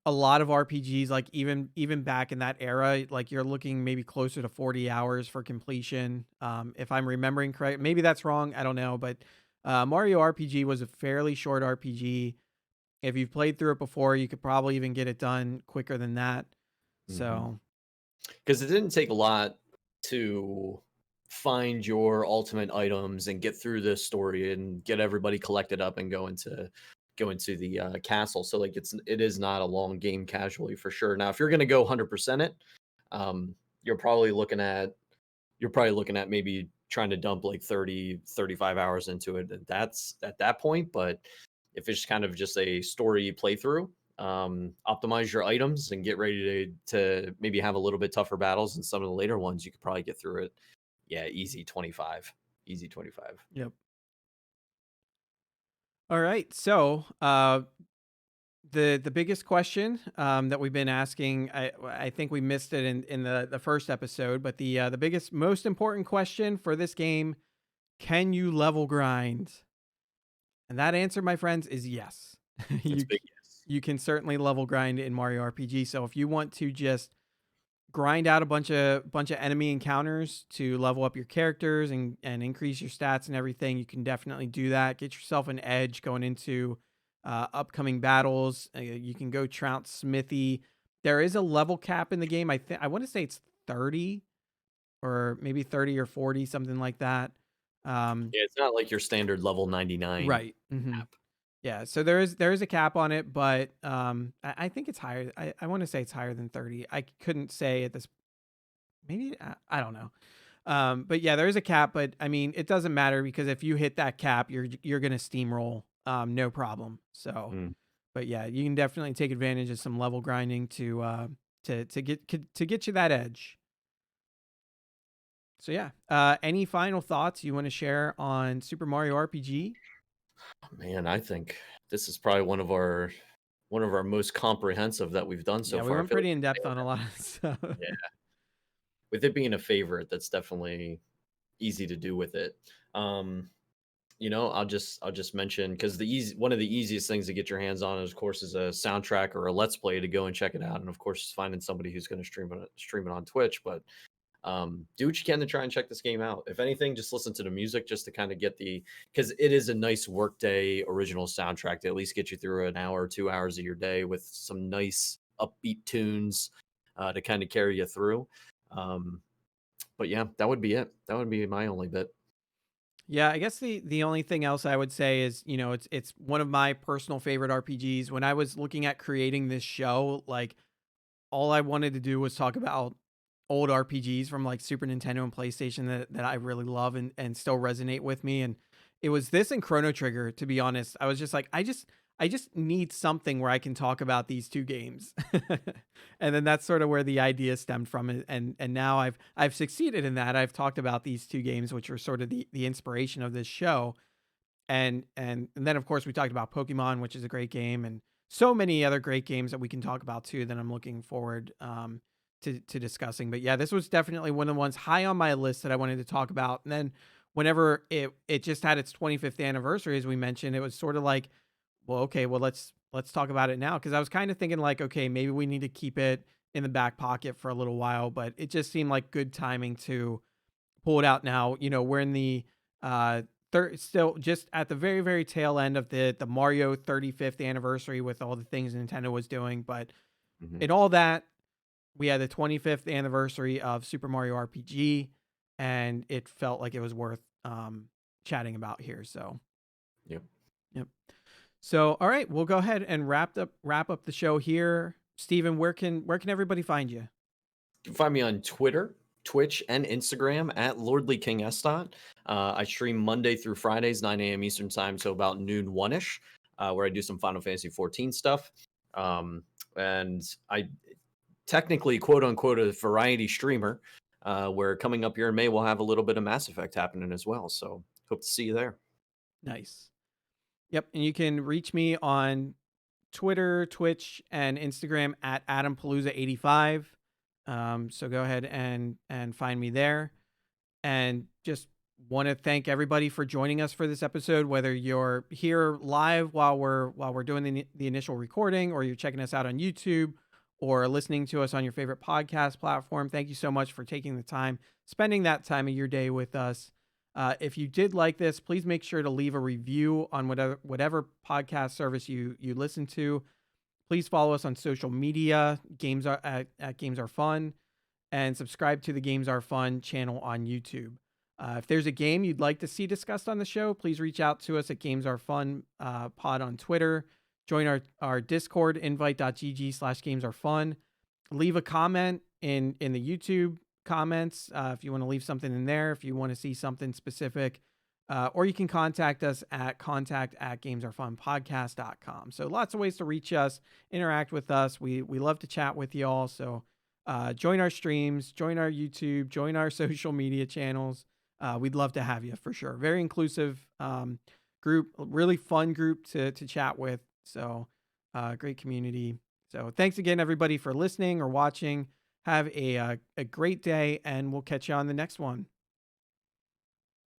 a lot of RPGs, like even back in that era, like you're looking maybe closer to 40 hours for completion. If I'm remembering correct, maybe that's wrong. I don't know, but Mario RPG was a fairly short RPG. If you've played through it before, you could probably even get it done quicker than that. So Because it didn't take a lot to find your ultimate items and get through this story and get everybody collected up and go into the castle. So like it is not a long game casually for sure. Now, if you're gonna go 100% it, um, you're probably looking at maybe trying to dump like 30-35 hours into it. And that's at that point. But if it's kind of just a story playthrough, optimize your items and get ready to maybe have a little bit tougher battles. And some of the later ones, you could probably get through it. Yeah, easy 25. Easy 25. yep. All right. So the biggest question that we've been asking, I think we missed it in the first episode, but the biggest most important question for this game: can you level grind? And that answer, my friends, is yes. It's you big yes. you can certainly level grind in Mario RPG. So if you want to just grind out a bunch of enemy encounters to level up your characters and increase your stats and everything, you can definitely do that. Get yourself an edge going into upcoming battles. You can go trounce Smithy. There is a level cap in the game. I want to say it's 30 or maybe 30 or 40, something like that. Yeah, it's not like your standard level 99 Right. Hmm. app. Yeah, so there is a cap on it, but I think it's higher. I want to say it's higher than 30. I couldn't say at this. Maybe I don't know. But yeah, there is a cap, but I mean, it doesn't matter because if you hit that cap, you're gonna steamroll, no problem. So, Mm. but yeah, you can definitely take advantage of some level grinding to get you that edge. So yeah, any final thoughts you want to share on Super Mario RPG? Man, I think this is probably one of our most comprehensive that we've done so Yeah, we far. I went feel like pretty in depth on a lot of stuff. yeah, with it being a favorite, that's definitely easy to do with it. Um, I'll just mention, because one of the easiest things to get your hands on, of course, is a soundtrack or a let's play to go and check it out, and of course, finding somebody who's going to stream it on Twitch. But do what you can to try and check this game out. If anything, just listen to the music just to kind of get because it is a nice workday original soundtrack to at least get you through an hour or 2 hours of your day with some nice upbeat tunes to kind of carry you through. Um, but yeah, that would be it. That would be my only bit. Yeah, I guess the only thing else I would say is, it's one of my personal favorite RPGs. When I was looking at creating this show, like all I wanted to do was talk about old RPGs from like Super Nintendo and PlayStation that I really love and still resonate with me. And it was this and Chrono Trigger, to be honest. I was just like, I just need something where I can talk about these two games. And then that's sort of where the idea stemmed from. And now I've succeeded in that. I've talked about these two games, which were sort of the inspiration of this show. And then of course we talked about Pokemon, which is a great game, and so many other great games that we can talk about too that I'm looking forward to discussing. But yeah, this was definitely one of the ones high on my list that I wanted to talk about. And then whenever it just had its 25th anniversary, as we mentioned, it was sort of like, well, okay, well let's talk about it now, because I was kind of thinking like, okay, maybe we need to keep it in the back pocket for a little while, but it just seemed like good timing to pull it out now. We're in the uh still just at the very very tail end of the Mario 35th anniversary with all the things Nintendo was doing, but Hmm. in all that, we had the 25th anniversary of Super Mario RPG, and it felt like it was worth chatting about here. So, Yep. yep. So, all right, we'll go ahead and wrap up the show here. Steven, where can everybody find you? You can find me on Twitter, Twitch and Instagram at Lordly King Estot. I stream Monday through Fridays, 9 a.m. Eastern time, so about noon one ish, where I do some Final Fantasy 14 stuff. And I technically, quote unquote, a variety streamer. Where coming up here in May, we'll have a little bit of Mass Effect happening as well. So hope to see you there. Nice. Yep. And you can reach me on Twitter, Twitch, and Instagram at AdamPalooza85. So go ahead and find me there. And just want to thank everybody for joining us for this episode, whether you're here live while we're doing the initial recording, or you're checking us out on YouTube, or listening to us on your favorite podcast platform. Thank you so much for taking the time, spending that time of your day with us. If you did like this, please make sure to leave a review on whatever podcast service you listen to. Please follow us on social media, at Games Are Fun, and subscribe to the Games Are Fun channel on YouTube. If there's a game you'd like to see discussed on the show, please reach out to us at Games Are Fun pod on Twitter. Join our Discord, invite.gg/Games Are Fun. Leave a comment in the YouTube comments if you want to leave something in there, if you want to see something specific. Or you can contact us at contact@gamesarefunpodcast.com. So lots of ways to reach us, interact with us. We love to chat with y'all. So join our streams, join our YouTube, join our social media channels. We'd love to have you for sure. Very inclusive group, really fun group to chat with. So great community. So thanks again, everybody, for listening or watching. Have a great day, and we'll catch you on the next one.